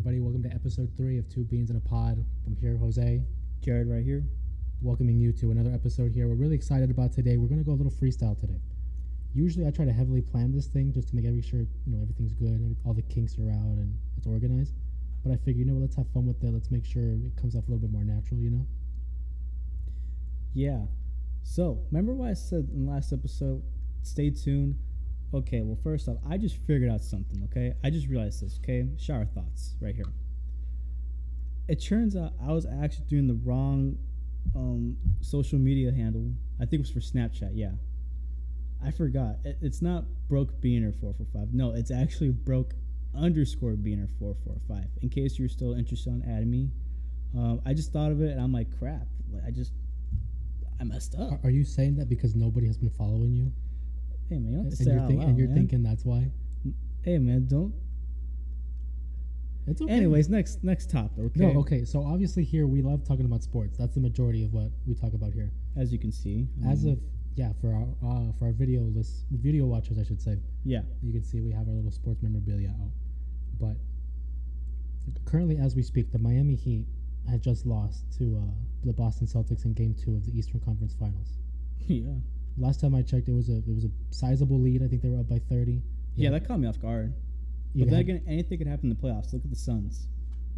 everybody. Welcome to episode 3 of Two Beans in a Pod. I'm here, Jose. Jared right here. Welcoming you to another episode here. We're really excited about today. We're going to go a little freestyle today. Usually I try to heavily plan this thing just to make sure everything's good, all the kinks are out and it's organized. But I figure, let's have fun with it. Let's make sure it comes off a little bit more natural, Yeah. So, remember what I said in the last episode? Stay tuned. Okay, well, first off, I just figured out something, okay? I just realized this, okay? Shower thoughts right here. It turns out I was actually doing the wrong social media handle. I think it was for Snapchat, yeah. I forgot. It's not broke beaner 445. No, it's actually broke underscore beaner 445. In case you're still interested in adding me. I just thought of it and I'm like, crap. I messed up. Are you saying that because nobody has been following you? Hey man, you don't have to and say you're, out loud, and you're man. thinking that's why? Hey man, don't. It's okay. Anyways, next topic. Okay. No, okay. So obviously here we love talking about sports. That's the majority of what we talk about here. As you can see. For our video watchers, I should say. Yeah. You can see we have our little sports memorabilia out. But currently, as we speak, the Miami Heat had just lost to the Boston Celtics in Game 2 of the Eastern Conference Finals. Yeah. Last time I checked, it was a sizable lead. I think they were up by 30. Yeah, that caught me off guard. But then again, anything could happen in the playoffs. Look at the Suns.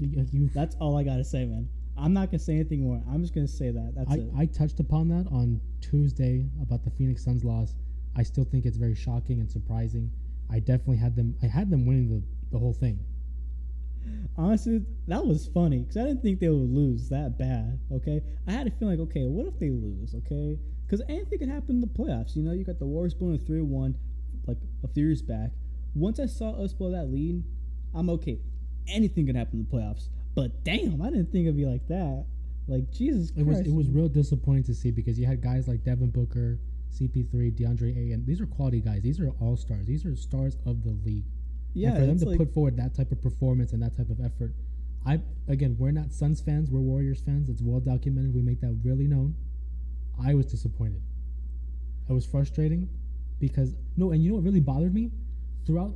That's all I gotta say, man. I'm not gonna say anything more. I'm just gonna say that. That's it. I touched upon that on Tuesday about the Phoenix Suns loss. I still think it's very shocking and surprising. I definitely had them. I had them winning the whole thing. Honestly, that was funny because I didn't think they would lose that bad. Okay, I had a feeling like, okay, what if they lose? Okay, because anything could happen in the playoffs. You got the Warriors blowing 3-1 like a few years back. Once I saw us blow that lead, I'm okay. Anything could happen in the playoffs. But damn, I didn't think it'd be like that. Like Jesus Christ. It was real disappointing to see because you had guys like Devin Booker, CP3, DeAndre Ayton. These are quality guys. These are all stars. These are stars of the league. Yeah, and for them to put forward that type of performance and that type of effort, we're not Suns fans. We're Warriors fans. It's well documented. We make that really known. I was disappointed. I was frustrating because and you know what really bothered me? Throughout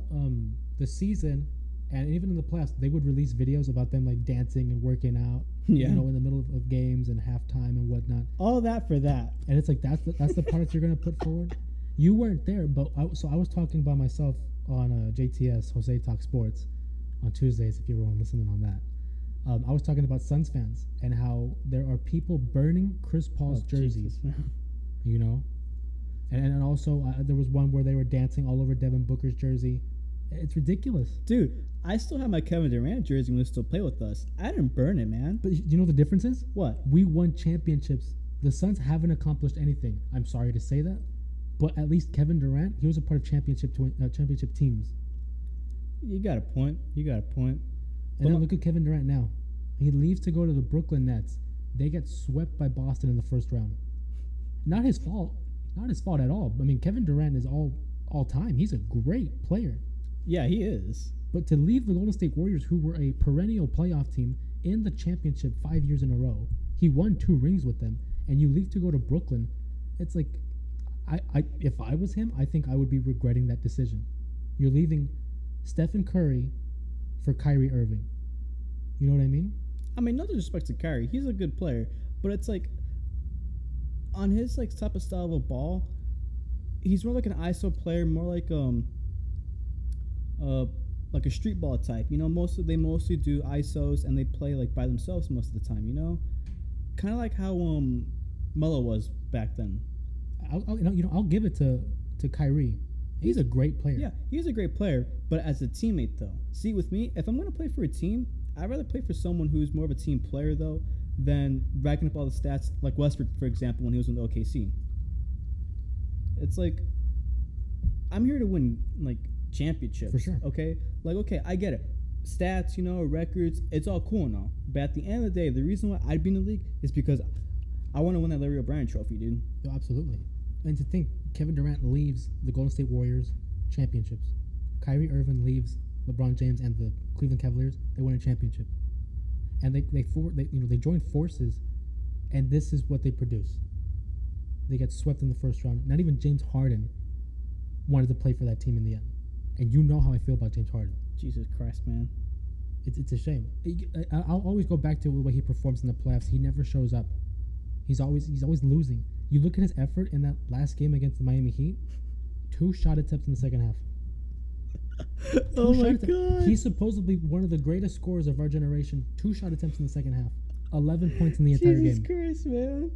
the season and even in the playoffs, they would release videos about them like dancing and working out, in the middle of games and halftime and whatnot. All that for that. And it's like that's the product you're gonna put forward. You weren't there, but I was talking by myself on JTS Jose Talk Sports on Tuesdays. If you ever want to listen in on that, I was talking about Suns fans and how there are people burning Chris Paul's jerseys. And also there was one where they were dancing all over Devin Booker's jersey. It's ridiculous. Dude, I still have my Kevin Durant jersey when he still play with us. I didn't burn it, man. But you know what the difference is? What? We won championships. The Suns haven't accomplished anything. I'm sorry to say that. But at least Kevin Durant, he was a part of championship teams. You got a point. And then look at Kevin Durant now. He leaves to go to the Brooklyn Nets. They get swept by Boston in the first round. Not his fault. Not his fault at all. I mean, Kevin Durant is all time. He's a great player. Yeah, he is. But to leave the Golden State Warriors, who were a perennial playoff team in the championship 5 years in a row, he won 2 rings with them, and you leave to go to Brooklyn, it's like, if I was him, I think I would be regretting that decision. You're leaving Stephen Curry for Kyrie Irving. You know what I mean? I mean, no disrespect to Kyrie. He's a good player, but it's like, on his type of style of a ball, he's more like an ISO player, more like a street ball type. They mostly do ISOs and they play by themselves most of the time. Kind of like how Melo was back then. I'll give it to Kyrie. He's a great player. Yeah, he's a great player, but as a teammate though. See, with me, if I'm gonna play for a team, I'd rather play for someone who's more of a team player though, than racking up all the stats like Westbrook, for example, when he was in the OKC. It's like, I'm here to win championships. For sure. Okay? Okay, I get it. Stats, records, it's all cool and all. But at the end of the day, the reason why I'd be in the league is because I want to win that Larry O'Brien trophy, dude. Oh, absolutely. And to think, Kevin Durant leaves the Golden State Warriors championships. Kyrie Irving leaves LeBron James and the Cleveland Cavaliers. They win a championship. And they join forces, and this is what they produce. They get swept in the first round. Not even James Harden wanted to play for that team in the end. And you know how I feel about James Harden. Jesus Christ, man. It's a shame. I'll always go back to the way he performs in the playoffs. He never shows up. He's always losing. You look at his effort in that last game against the Miami Heat. 2 shot attempts in the second half. Oh my god. He's supposedly one of the greatest scorers of our generation. 2 shot attempts in the second half. 11 points in the entire Jesus game. Christ, man.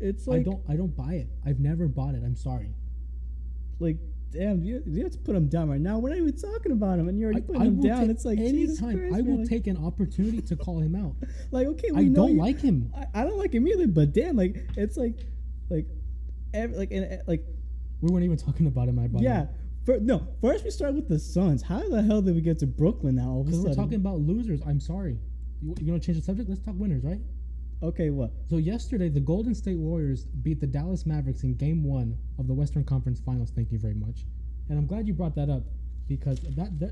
It's like I don't buy it. I've never bought it. I'm sorry. like damn, you have to put him down right now. We're not even talking about him, and you're already putting him down. It's like Jesus anytime Christ, I will man. take an opportunity to call him out. Like okay, I we know don't you- like him. I don't like him either. But damn, like it's like like We weren't even talking about him. yeah. First we start with the Suns. How the hell did we get to Brooklyn now? All of a Because sudden, we're talking about losers. I'm sorry. You gonna change the subject? Let's talk winners, right? okay, what? So yesterday, the Golden State Warriors beat the Dallas Mavericks in Game 1 of the Western Conference Finals. Thank you very much. And I'm glad you brought that up because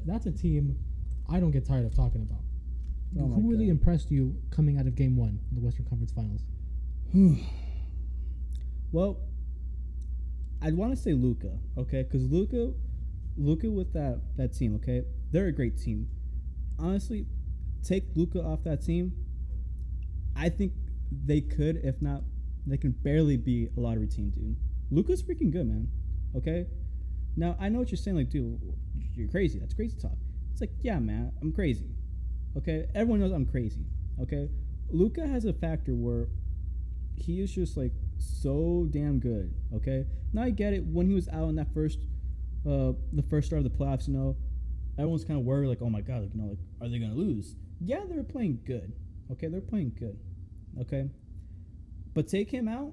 that's a team I don't get tired of talking about. Oh my Who really God. impressed you coming out of Game 1 of the Western Conference Finals? Well, I'd want to say Luka, okay, because Luka with that team, okay, they're a great team. Honestly, take Luka off that team, I think they could, if not, they can barely be a lottery team, dude. Luka's freaking good, man. Okay. Now I know what you're saying, like, dude, you're crazy. That's crazy talk. It's like, yeah, man, I'm crazy. Okay, everyone knows I'm crazy. Okay, Luka has a factor where he is just like so damn good. Okay, now I get it. When he was out in that the first start of the playoffs, you know, everyone's kind of worried, like, oh my god, like, you know, like, are they gonna lose? Yeah, they were playing good. Okay, they're playing good. Okay, but take him out,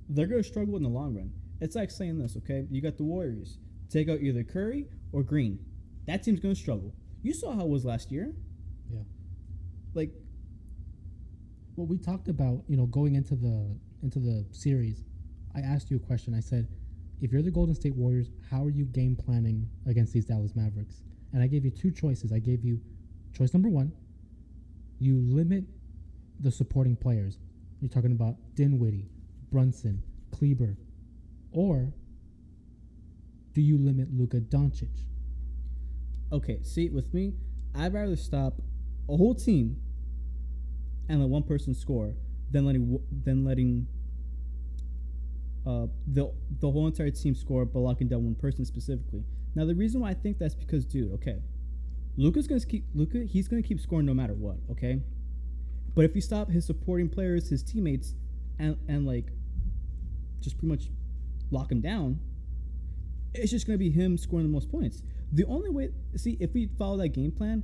they're gonna struggle in the long run. It's like saying this. Okay, you got the Warriors. Take out either Curry or Green. That team's gonna struggle. You saw how it was last year. Yeah. Like, Well, we talked about, going into the series. I asked you a question. I said, if you're the Golden State Warriors, how are you game planning against these Dallas Mavericks? And I gave you 2 choices. I gave you choice number 1, you limit the supporting players. You're talking about Dinwiddie, Brunson, Kleber. Or do you limit Luka Doncic? okay, see, with me, I'd rather stop a whole team and let one person score than letting the whole entire team score but locking down one person specifically. Now the reason why I think that's because, dude, okay, he's gonna keep scoring no matter what, okay? But if you stop his supporting players, his teammates, and like just pretty much lock him down, it's just gonna be him scoring the most points. The only way, see, if we follow that game plan,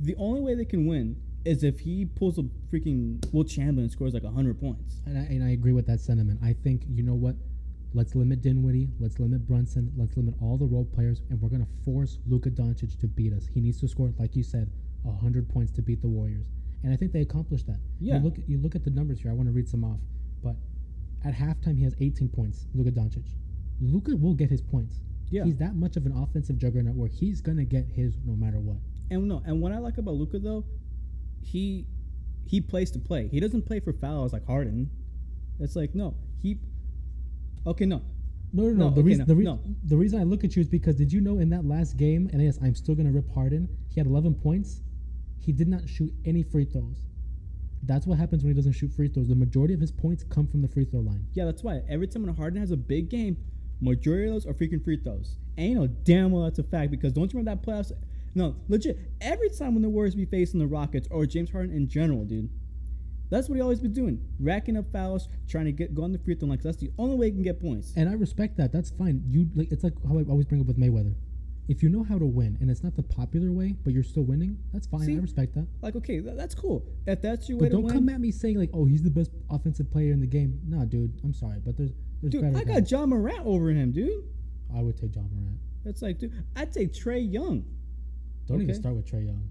the only way they can win is if he pulls a freaking Will Chamberlain and scores like 100 points. And I agree with that sentiment. I think, you know what? Let's limit Dinwiddie. Let's limit Brunson. Let's limit all the role players. And we're going to force Luka Doncic to beat us. He needs to score, like you said, 100 points to beat the Warriors. And I think they accomplished that. Yeah. You look at the numbers here. I want to read some off. But at halftime, he has 18 points, Luka Doncic. Luka will get his points. Yeah. He's that much of an offensive juggernaut where he's going to get his no matter what. And what I like about Luka, though, he plays to play. He doesn't play for fouls like Harden. It's like, no. Okay, no. No. okay, The reason I look at you is because did you know in that last game, and yes, I'm still going to rip Harden, he had 11 points. He did not shoot any free throws. That's what happens when he doesn't shoot free throws. The majority of his points come from the free throw line. Yeah, that's why. Every time when Harden has a big game, majority of those are freaking free throws. And you know damn well that's a fact because don't you remember that playoffs? No, legit. Every time when the Warriors be facing the Rockets or James Harden in general, dude, that's what he always been doing. Racking up fouls, trying to go on the free throw line 'cause that's the only way he can get points. And I respect that. That's fine. It's like how I always bring up with Mayweather. If you know how to win and it's not the popular way, but you're still winning, that's fine. See? I respect that. Like, okay, that's cool. If that's your way But to don't win. come at me saying like, "Oh, he's the best offensive player in the game." Nah, dude. I'm sorry, but there's Dude, better. I got guys. John Morant over him, dude. I would take John Morant. It's like, dude, I'd take Trey Young. Don't even Okay. start with Trae Young.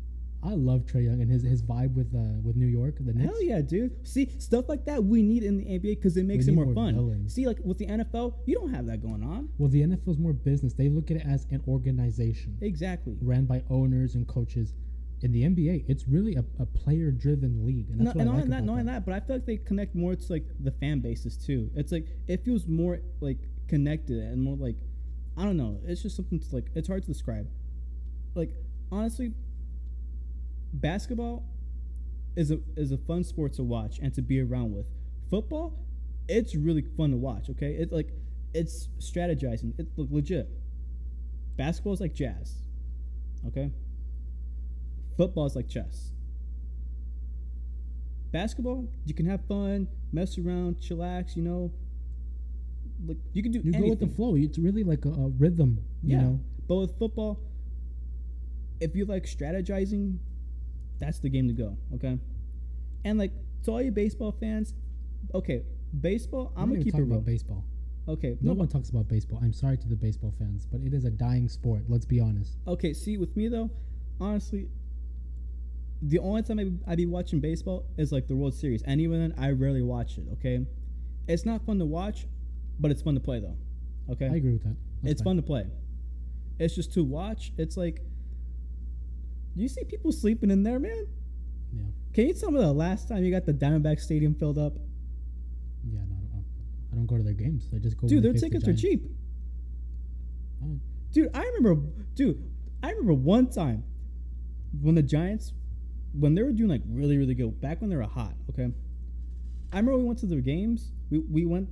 I love Trae Young and his vibe with New York, the Knicks. Hell yeah, dude. See, stuff like that we need in the NBA because it makes it need more more fun. villains. See, like with the NFL, you don't have that going on. Well, the NFL is more business. They look at it as an organization Exactly. ran by owners and coaches. In the NBA, it's really a player-driven league, and that's what I like about Not only that. that, but I feel like they connect more to like the fan bases too. It's like it feels more like connected and more like I don't know. It's just something to, like it's hard to describe. Like honestly, basketball is a fun sport to watch and to be around with. Football, it's really fun to watch. Okay, it's strategizing. It's legit. Basketball is like jazz. Okay. Football is like chess. Basketball, you can have fun, mess around, chillax. Like you can do. You anything. go with the flow. It's really like a rhythm. You know. But with football, if you like strategizing, that's the game to go. Okay. And like to all you baseball fans, okay, baseball. I'm gonna keep it real. About baseball. Okay. No one talks about baseball. I'm sorry to the baseball fans, but it is a dying sport. Let's be honest. Okay. See, with me though, honestly, the only time I be watching baseball is like the World Series, and even then, I rarely watch it. Okay. It's not fun to watch, but it's fun to play though. Okay. I agree with that. It's fun to play. It's just to watch. It's like, you see people sleeping in there, man. Yeah. Can you tell me the last time you got the Diamondback Stadium filled up? Yeah, no, I don't go to their games. I just go. Dude, their tickets are cheap. Oh. Dude, I remember one time when the Giants, when they were doing like really, really good, back when they were hot. Okay, I remember we went to their games. We went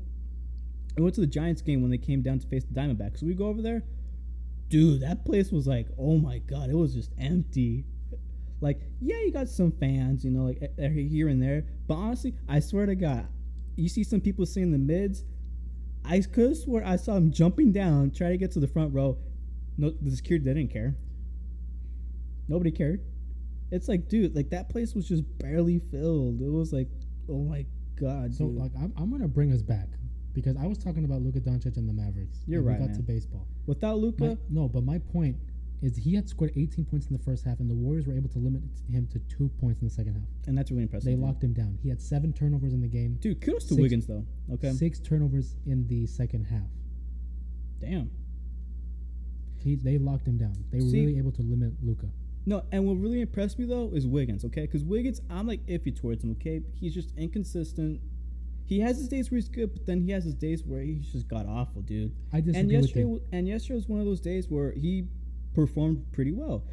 to the Giants game when they came down to face the Diamondbacks. So we go over there. Dude, that place was like, oh my god, it was just empty. Like, yeah, you got some fans, like here and there. But honestly, I swear to God, you see some people sitting in the mids. I could swear I saw them jumping down, trying to get to the front row. No, the security didn't care. Nobody cared. It's like, dude, like that place was just barely filled. It was like, oh my god. So dude. like, I'm gonna bring us back because I was talking about Luka Doncic and the Mavericks. You're right. We got man. to baseball. Without Luka, but my point is he had scored 18 points in the first half, and the Warriors were able to limit him to 2 points in the second half. And that's really impressive. They locked him down. He had 7 turnovers in the game. Dude, kudos to Wiggins though. Okay. 6 turnovers in the second half. Damn. They locked him down. They were really able to limit Luka. No, and what really impressed me though is Wiggins. Okay, because Wiggins, I'm like iffy towards him. Okay, he's just inconsistent. He has his days where he's good, but then he has his days where he's just got awful, dude. I disagree and yesterday, with you. And yesterday was one of those days where he performed pretty well.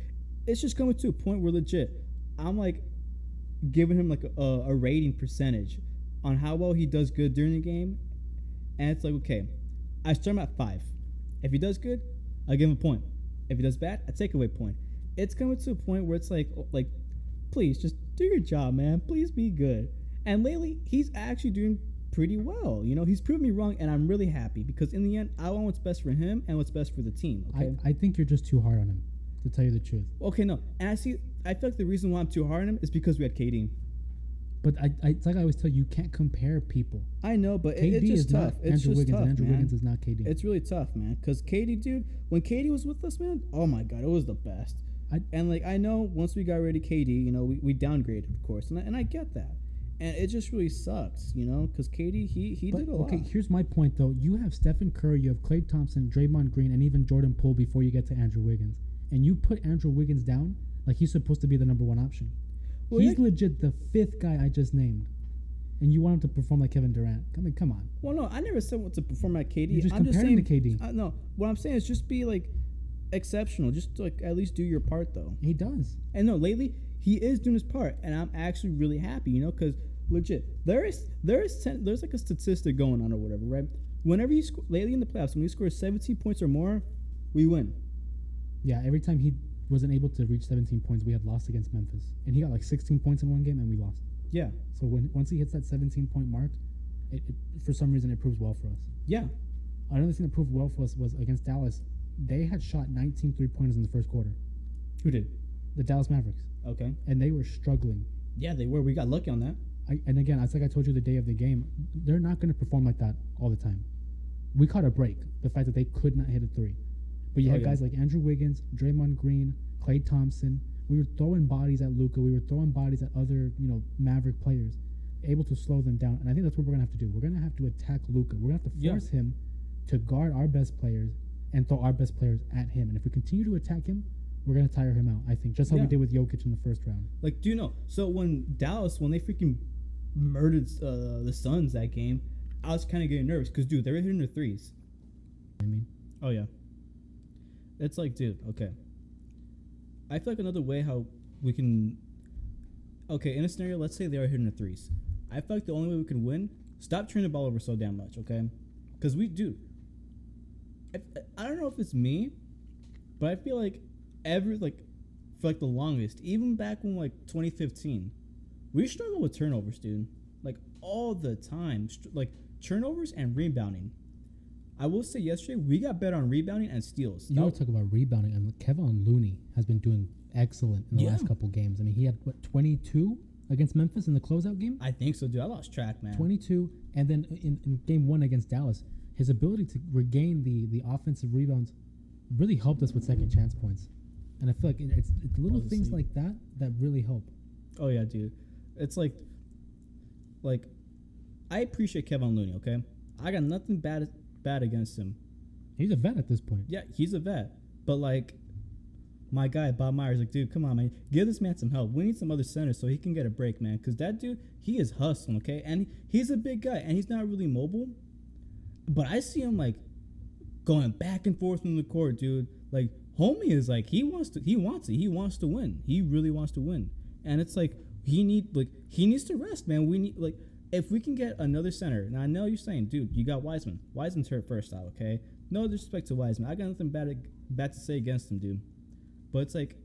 It's just coming to a point where legit, I'm like giving him like a rating percentage on how well he does good during the game, and it's like, okay, I start him at 5. If he does good, I give him a point. If he does bad, I take away a point. It's coming to a point where it's like, please just do your job, man. Please be good. And lately, he's actually doing pretty well. He's proved me wrong, and I'm really happy because in the end, I want what's best for him and what's best for the team. Okay. I think you're just too hard on him, to tell you the truth. Okay, no. And I feel like the reason why I'm too hard on him is because we had KD. But it's like I always tell you, you can't compare people. I know, but KD it's just is tough. not It's Andrew just Wiggins, tough, and Andrew man. Wiggins is not KD. It's really tough, man. Because KD, dude, when KD was with us, man, oh my god, it was the best. I know once we got rid of KD, we downgraded, of course, and I get that, and it just really sucks, because KD he did a lot. Okay, here's my point though. You have Stephen Curry, you have Klay Thompson, Draymond Green, and even Jordan Poole before you get to Andrew Wiggins, and you put Andrew Wiggins down like he's supposed to be the number 1 option. Well, he's legit the 5th guy I just named, and you want him to perform like Kevin Durant. I mean, come on. Well, no, I never said what to perform like KD. You just I'm just compared saying him to KD. No, what I'm saying is just be like exceptional. Just like at least do your part though. He does. And no, lately he is doing his part, and I'm actually really happy. Because legit, there's like a statistic going on or whatever, right? Whenever he lately in the playoffs, when he scores 17 points or more, we win. Yeah, every time he wasn't able to reach 17 points, we had lost against Memphis, and he got like 16 points in one game, and we lost. Yeah. So once he hits that 17-point mark, it for some reason it proves well for us. Yeah. Another thing that proved well for us was against Dallas. They had shot 19 3-pointers in the first quarter. Who did? The Dallas Mavericks. Okay. And they were struggling. Yeah, they were. We got lucky on that. And again, it's like I told you the day of the game, they're not going to perform like that all the time. We caught a break, the fact that they could not hit a 3. But you had guys like Andrew Wiggins, Draymond Green, Klay Thompson. We were throwing bodies at Luka. We were throwing bodies at other, Maverick players, able to slow them down. And I think that's what we're going to have to do. We're going to have to attack Luka. We're going to have to force him to guard our best players and throw our best players at him. And if we continue to attack him, we're going to tire him out, I think, just how we did with Jokic in the first round. Like, do you know? So when they freaking murdered the Suns that game, I was kind of getting nervous because, dude, they were hitting their threes. Oh, yeah. It's like, dude, okay. I feel like another way how we can okay, in a scenario, let's say they are hitting the threes. I feel like the only way we can win, stop turning the ball over so damn much, okay? Because we do. I don't know if it's me, but I feel like for like the longest, even back when like 2015, we struggle with turnovers, dude. Like all the time, like turnovers and rebounding. I will say yesterday we got better on rebounding and steals. You want to talk about rebounding, and Kevin Looney has been doing excellent in the last couple games. I mean, he had 22 against Memphis in the closeout game. I think so, dude. I lost track, man. 22, and then in game 1 against Dallas, his ability to regain the offensive rebounds really helped us with second chance points. And I feel like it's little things like that really help. Oh yeah, dude. It's like I appreciate Kevin Looney. Okay, I got nothing bad against him. He's a vet at this point. Yeah, he's a vet. But like my guy Bob Myers, like, dude, come on, man, give this man some help. We need some other centers so he can get a break, man. Because that dude, he is hustling. Okay, and he's a big guy and he's not really mobile. But I see him like going back and forth in the court, dude. Like homie is like he wants it. He wants to win. He really wants to win. And it's like he needs to rest, man. We need like if we can get another center. Now I know you're saying, dude, you got Wiseman. Wiseman's hurt first off, okay? No disrespect to Wiseman. I got nothing bad to say against him, dude. But it's like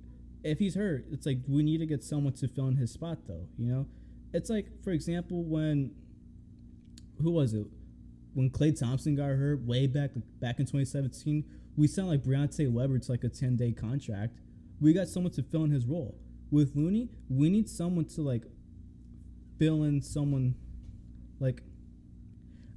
if he's hurt, it's like we need to get someone to fill in his spot though, you know? It's like, for example, who was it? When Klay Thompson got hurt way back in 2017, we signed like Briante Weber to like a 10-day contract. We got someone to fill in his role. With Looney, we need someone to like fill in someone like,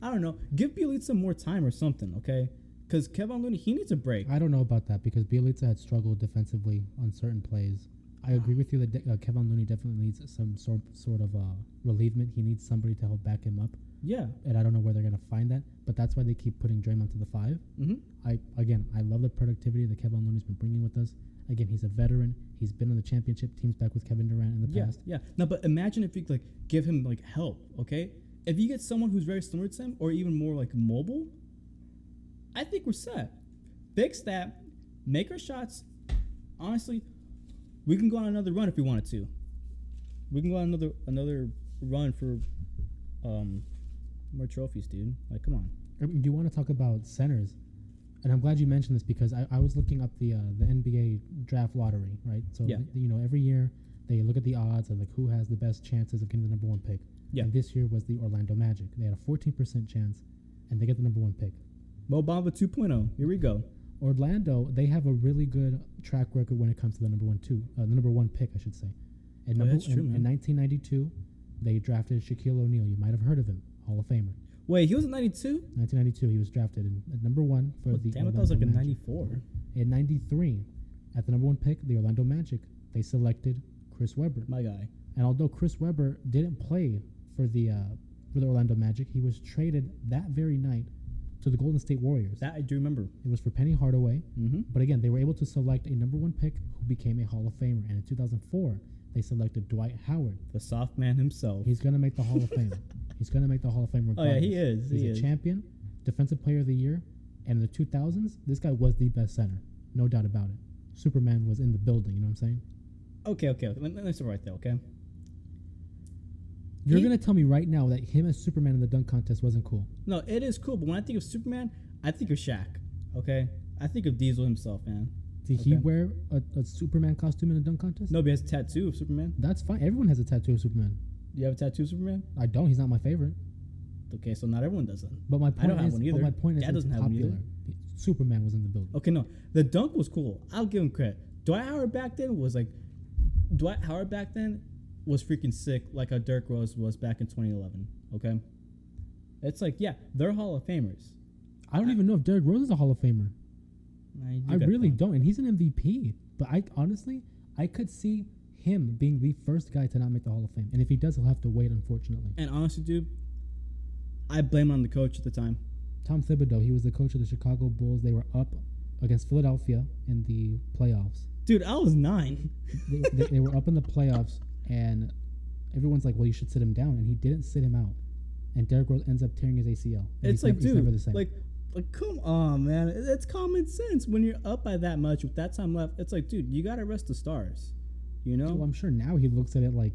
I don't know, give Bielitsa more time or something, okay? Because Kevin Looney, he needs a break. I don't know about that because Bielitsa had struggled defensively on certain plays. I agree with you that Kevin Looney definitely needs some sort of relievement. He needs somebody to help back him up. Yeah. And I don't know where they're going to find that, but that's why they keep putting Draymond to the 5. Mm-hmm. I love the productivity that Kevin Looney's been bringing with us. Again, he's a veteran. He's been on the championship teams back with Kevin Durant in the past. Yeah. No, but imagine if you like give him like help, okay? If you get someone who's very similar to him or even more like mobile, I think we're set. Fix that. Make our shots. Honestly, we can go on another run if we wanted to. We can go on another run for more trophies, dude. Like, come on. You want to talk about centers, and I'm glad you mentioned this because I was looking up the NBA draft lottery, right? So every year they look at the odds of like who has the best chances of getting the number 1 pick. Yeah. And this year was the Orlando Magic. They had a 14% chance, and they get the number 1 pick. Mo Bamba 2.0. Here we go. Orlando, they have a really good track record when it comes to the number 1 pick, I should say. And that's true, man. In 1992, they drafted Shaquille O'Neal. You might have heard of him, Hall of Famer. Wait, he was in 92? 1992, he was drafted at number 1 for the damn, I thought it was Orlando like in Magic. 94. In 93, at the number 1 pick, the Orlando Magic, they selected Chris Webber. My guy. And although Chris Webber didn't play for the Orlando Magic, he was traded that very night to the Golden State Warriors. That I do remember. It was for Penny Hardaway. Mm-hmm. But again, they were able to select a number 1 pick who became a Hall of Famer. And in 2004, they selected Dwight Howard. The soft man himself. He's going to make the Hall of Fame. He's going to make the Hall of Fame regardless. Oh, yeah, he is. He's a champion, defensive player of the year. And in the 2000s, this guy was the best center. No doubt about it. Superman was in the building, you know what I'm saying? Okay. Let me start right there, okay? You're going to tell me right now that him as Superman in the dunk contest wasn't cool. No, it is cool, but when I think of Superman, I think of Shaq, okay? I think of Diesel himself, man. Did he wear a Superman costume in a dunk contest? No, but he has a tattoo of Superman. That's fine. Everyone has a tattoo of Superman. Do you have a tattoo of Superman? I don't. He's not my favorite. Okay, so not everyone does that. But my point I don't have one either. But my point Dad is doesn't it's have one popular. either. Superman was in the building. Okay, no. The dunk was cool. I'll give him credit. Dwight Howard back then was freaking sick, like how Dirk Rose was back in 2011, okay? It's like, yeah, they're Hall of Famers. I don't even know if Derrick Rose is a Hall of Famer. I really don't, and he's an MVP. But I could see him being the first guy to not make the Hall of Fame. And if he does, he'll have to wait, unfortunately. And honestly, dude, I blame it on the coach at the time. Tom Thibodeau, he was the coach of the Chicago Bulls. They were up against Philadelphia in the playoffs. Dude, I was 9. they were up in the playoffs, and everyone's like, well, you should sit him down. And he didn't sit him out. And Derrick Rose ends up tearing his ACL. It's like, dude, never the same. like, come on, man. It's common sense. When you're up by that much with that time left, it's like, dude, you got to rest the stars. You know? Well, I'm sure now he looks at it like,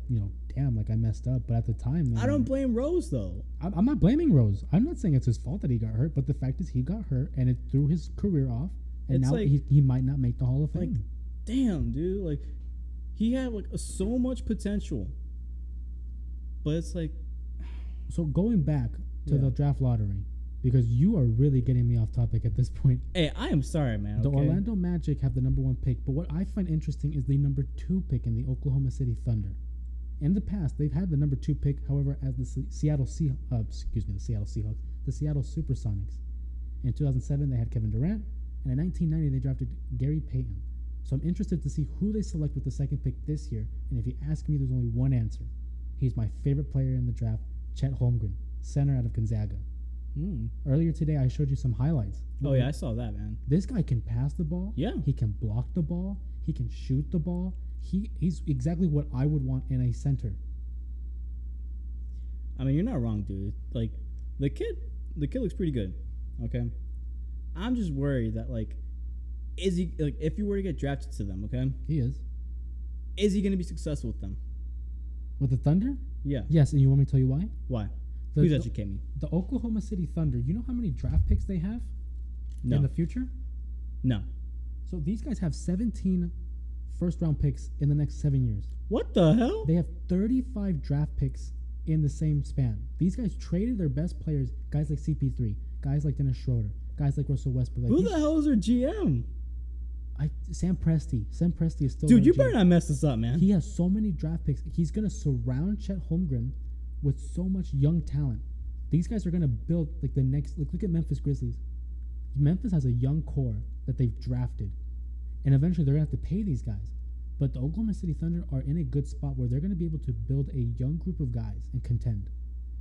damn, like I messed up. But at the time, man, I don't blame Rose though. I'm not blaming Rose. I'm not saying it's his fault that he got hurt, but the fact is he got hurt and it threw his career off, and It's now like- he might not make the Hall of Like, Fame. damn, dude. Like, he had like so much potential, but it's like, So going back to Yeah. the draft lottery, because you are really getting me off topic at this point. hey, I am sorry, man. The okay? Orlando Magic have the number 1 pick, but what I find interesting is the number 2 pick in the Oklahoma City Thunder. In the past, they've had the number 2 pick, however, as the Seattle Seahawks, the Seattle Supersonics. In 2007, they had Kevin Durant, and in 1990, they drafted Gary Payton. So I'm interested to see who they select with the 2nd pick this year. And if you ask me, there's only one answer. He's my favorite player in the draft, Chet Holmgren, center out of Gonzaga. Earlier today, I showed you some highlights. Oh yeah, I saw that, man. This guy can pass the ball. Yeah. He can block the ball. He can shoot the ball. He's exactly what I would want in a center. I mean, you're not wrong, dude. Like, the kid looks pretty good. Okay, I'm just worried that like, is he like if you were to get drafted to them? Okay, He is he gonna be successful with them? with the Thunder. Yeah. Yes, and you want me to tell you why? Why? The, Please the, educate me. the Oklahoma City Thunder. You know how many draft picks they have No. in the future? No. So these guys have 17 first-round picks in the next 7 years. What the hell? They have 35 draft picks in the same span. These guys traded their best players, guys like CP3, guys like Dennis Schroeder, guys like Russell Westbrook. Like Who these- the hell is their GM? Sam Presti. Sam Presti is still Dude, their you GM. better not mess this up, man. He has so many draft picks. He's going to surround Chet Holmgren with so much young talent. These guys are going to build like the next. Like, look at Memphis Grizzlies. Memphis has a young core that they've drafted, and eventually they're going to have to pay these guys. But the Oklahoma City Thunder are in a good spot where they're going to be able to build a young group of guys and contend.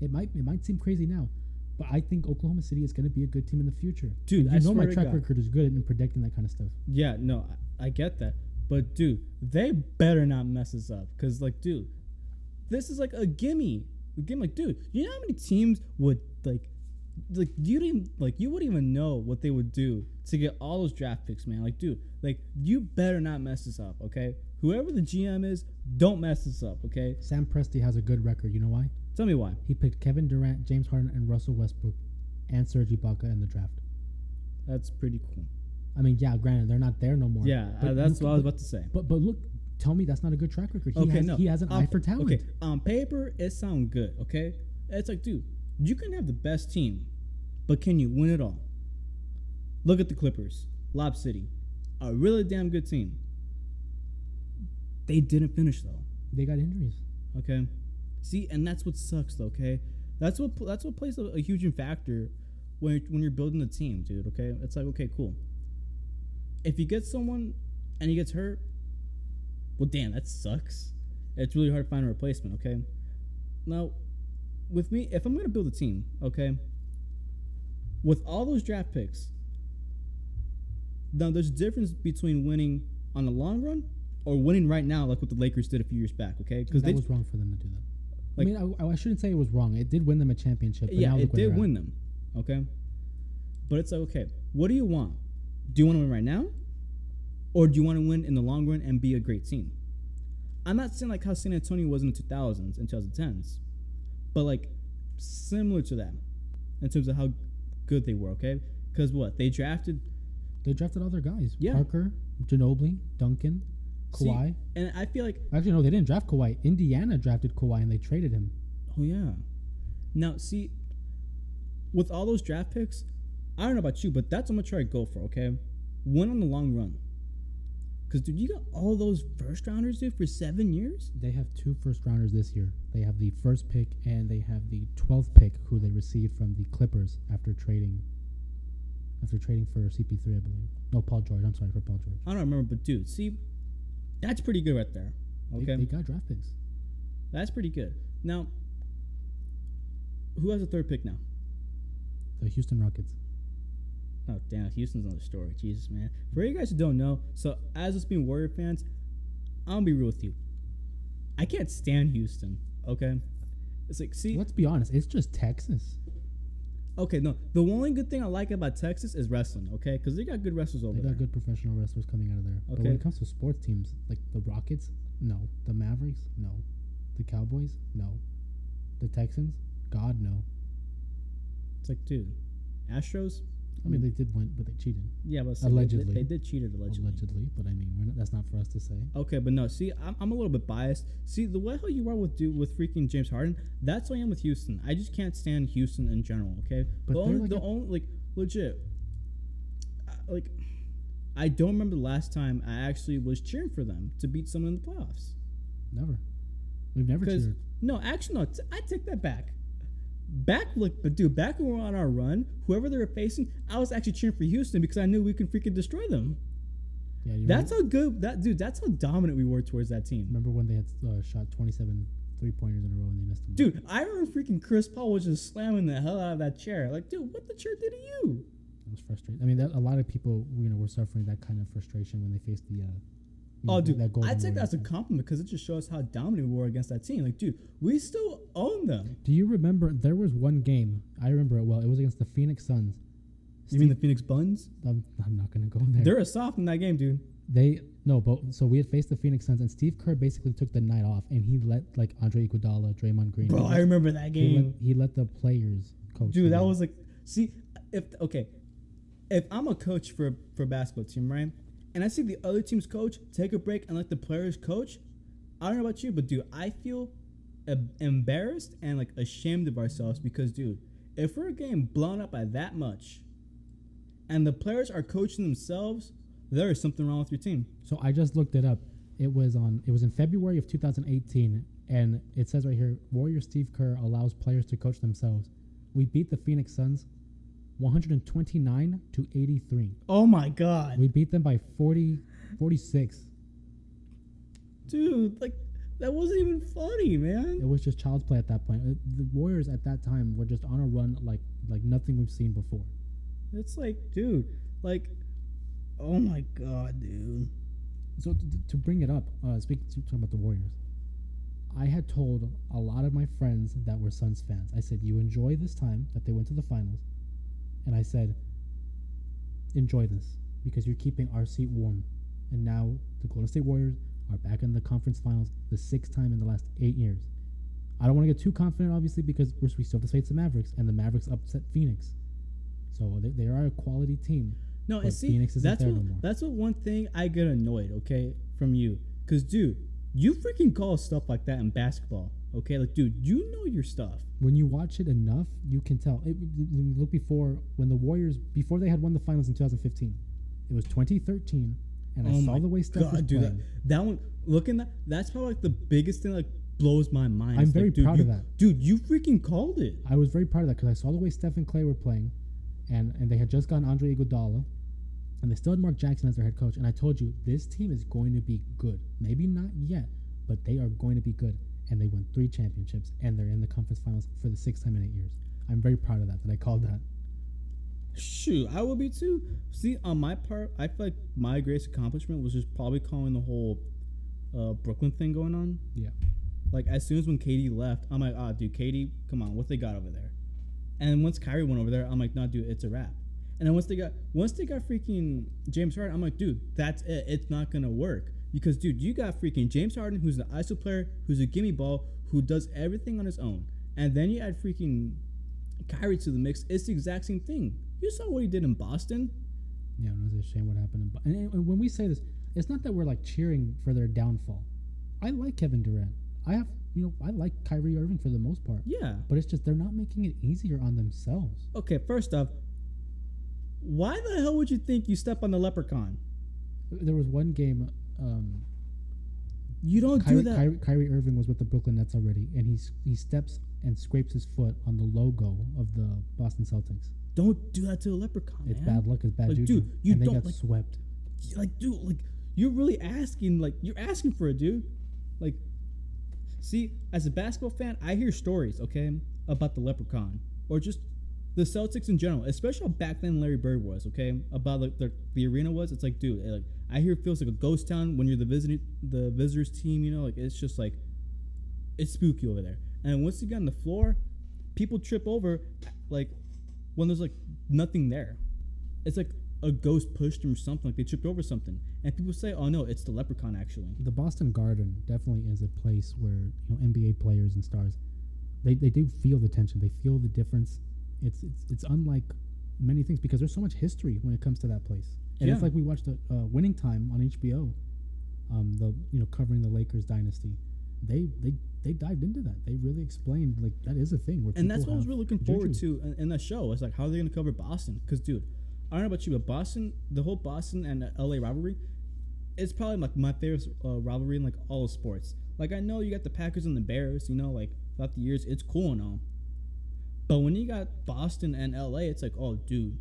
It might seem crazy now, but I think Oklahoma City is going to be a good team in the future. Dude, And I you know swear my to track God. record is good in predicting that kind of stuff. Yeah, no, I get that. But, dude, they better not mess this up. Because, like, dude, this is like a gimme. A gimme. Like, dude, you know how many teams would, like you wouldn't even know what they would do to get all those draft picks, man. Like, dude, like, you better not mess this up, okay? Whoever the GM is, don't mess this up, okay? Sam Presti has a good record. You know why? Tell me why. He picked Kevin Durant, James Harden, and Russell Westbrook, and Serge Ibaka in the draft. That's pretty cool. I mean, yeah, granted, they're not there no more. Yeah, but that's you- what I was about to say. But look, tell me that's not a good track record. He has an eye On- for talent. Okay, on paper, it sounds good, okay? It's like, dude, you can have the best team, but can you win it all? Look at the Clippers, Lob City, a really damn good team. They didn't finish, though. They got injuries. Okay, see, and that's what sucks, though. Okay, that's what plays a huge factor when you're building a team, dude. Okay, it's like, okay, cool. If you get someone and he gets hurt, well, damn, that sucks. It's really hard to find a replacement. Okay, now with me, if I'm gonna build a team, okay, with all those draft picks, now there's a difference between winning on the long run or winning right now, like what the Lakers did a few years back. Okay, because That was wrong for them to do that. Like- I mean, I shouldn't say it was wrong. It did win them a championship. But yeah, now it look where did they're at. win them. Okay, but it's like, okay, what do you want? Do you want to win right now, or do you want to win in the long run and be a great team? I'm not saying like how San Antonio was in the 2000s and 2010s, but like similar to that in terms of how good they were. Okay, because what they drafted, They drafted other guys. Yeah. Parker, Ginobili, Duncan, see, Kawhi. and I feel like, Actually, no, they didn't draft Kawhi. Indiana drafted Kawhi and they traded him. oh yeah. Now see, with all those draft picks, I don't know about you, but that's what I'm gonna try to go for. Okay, win on the long run. Because, dude, you got all those first rounders, dude, for 7 years? They have 2 first rounders this year. They have the first pick and they have the 12th pick, who they received from the Clippers after trading for CP3, I believe. No, Paul George. I'm sorry for Paul George. I don't remember, but, dude, see, that's pretty good right there. Okay? They got draft picks. That's pretty good. Now, who has the third pick now? The Houston Rockets. Oh, damn, Houston's another story. Jesus, man. For you guys who don't know, so as us being Warrior fans, I'm going to be real with you. I can't stand Houston, okay? It's like, see, Let's be honest. It's just Texas. okay, no, the only good thing I like about Texas is wrestling, okay? Because they got good wrestlers over They there. got good professional wrestlers coming out of there. But when Okay. it comes to sports teams, like the Rockets, no. The Mavericks, no. The Cowboys? No. The Texans? God, no. It's like, dude, Astros. I mean, they did win, but they cheated. Yeah, but Allegedly. they did cheat it allegedly. But I mean, that's not for us to say. Okay, but no. See, I'm a little bit biased. See, the way how you are with freaking James Harden, that's why I am with Houston. I just can't stand Houston in general. Okay, But the only like legit, like, I don't remember the last time I actually was cheering for them to beat someone in the playoffs. Never. We've never cheered. No, actually, no. I take that back. Back when we were on our run, whoever they were facing, I was actually cheering for Houston because I knew we could freaking destroy them. Yeah, that's how good that's how dominant we were towards that team. Remember when they had shot 27 3-pointers in a row and they missed them? Dude, I remember freaking Chris Paul was just slamming the hell out of that chair. Like, dude, what the chair did to you? It was frustrating. I mean, a lot of people, were suffering that kind of frustration when they faced the. Dude, I take that as a compliment because it just shows how dominant we were against that team. Like, dude, we still own them. Do you remember? There was one game. I remember it well. It was against the Phoenix Suns. You mean the Phoenix Buns? I'm not gonna go there. They're a soft in that game, dude. So we had faced the Phoenix Suns, and Steve Kerr basically took the night off, and he let like Andre Iguodala, Draymond Green. Bro, I remember that game. He let the players coach. Dude, that was like, see, if I'm a coach for a basketball team, right, and I see the other team's coach take a break and let the players coach, I don't know about you, but dude, I feel embarrassed and like ashamed of ourselves because, dude, if we're getting blown up by that much, and the players are coaching themselves, there is something wrong with your team. So I just looked it up. It was in February of 2018, and it says right here, Warrior Steve Kerr allows players to coach themselves. We beat the Phoenix Suns 129-83. Oh my God. We beat them by 46. Dude, like, that wasn't even funny, man. It was just child's play at that point. The Warriors at that time were just on a run like nothing we've seen before. It's like, dude, like, oh my God, dude. So to bring it up, talking about the Warriors, I had told a lot of my friends that were Suns fans, I said, you enjoy this time that they went to the finals, and I said, enjoy this because you're keeping our seat warm. And now the Golden State Warriors are back in the conference finals the 6th time in the last 8 years. I don't want to get too confident, obviously, because we still have to face the Mavericks, and the Mavericks upset Phoenix. So they are a quality team. No, and see, Phoenix isn't there no more. That's what one thing I get annoyed, okay, from you. Because, dude, you freaking call stuff like that in basketball, okay? Like, dude, you know your stuff. When you watch it enough, you can tell. Look when the Warriors, before they had won the finals in 2015, it was 2013, and I saw the way Steph was playing. That one, that's probably like the biggest thing that blows my mind. I'm very proud of that. Dude, you freaking called it. I was very proud of that because I saw the way Steph and Clay were playing, and they had just gotten Andre Iguodala, and they still had Mark Jackson as their head coach. And I told you, this team is going to be good. Maybe not yet, but they are going to be good. And they won 3 championships, and they're in the conference finals for the 6th time in 8 years. I'm very proud of that I called that. Shoot, I will be too. See, on my part, I feel like my greatest accomplishment was just probably calling the whole Brooklyn thing going on. Yeah. Like, as soon as when KD left, I'm like, dude, KD, come on, what they got over there? And once Kyrie went over there, I'm like, nah, dude, it's a wrap. And then once they got freaking James Harden, I'm like, dude, that's it. It's not gonna work because, dude, you got freaking James Harden, who's an ISO player, who's a gimme ball, who does everything on his own, and then you add freaking Kyrie to the mix. It's the exact same thing. You saw what he did in Boston. Yeah, it was a shame what happened. And when we say this, it's not that we're like cheering for their downfall. I like Kevin Durant. I like Kyrie Irving for the most part. Yeah. But it's just they're not making it easier on themselves. Okay, first off, why the hell would you think you step on the leprechaun? There was one game. You don't do that. Kyrie Irving was with the Brooklyn Nets already, and he steps and scrapes his foot on the logo of the Boston Celtics. Don't do that to a leprechaun. It's man. bad luck. It's bad juju. Dude, you and they don't got swept. Like, dude, like you're really asking. Like, you're asking for it, dude. Like, see, as a basketball fan, I hear stories, okay, about the leprechaun or just the Celtics in general, especially how back then Larry Bird was, okay, about like the arena was. It's like, dude, like I hear it feels like a ghost town when you're the visitors team, you know, like it's just like it's spooky over there. And once you get on the floor, people trip over like when there's like nothing there. It's like a ghost pushed them or something, like they tripped over something, and people say, "Oh no, it's the leprechaun." Actually, The Boston Garden definitely is a place where NBA players and stars, they do feel the tension. They feel the difference. It's unlike many things because there's so much history when it comes to that place. And Yeah. it's like we watched a Winning Time on HBO, the covering the Lakers dynasty. They dived into that. They really explained like that is a thing. Where and that's people what I was have really looking forward juju. to in that show. It's like, how are they going to cover Boston? Because, dude, I don't know about you, but Boston, the whole Boston and LA rivalry, it's probably like my favorite rivalry in like all of sports. Like, I know you got the Packers and the Bears, like throughout the years, it's cool and all. But when you got Boston and LA, it's like, oh, dude,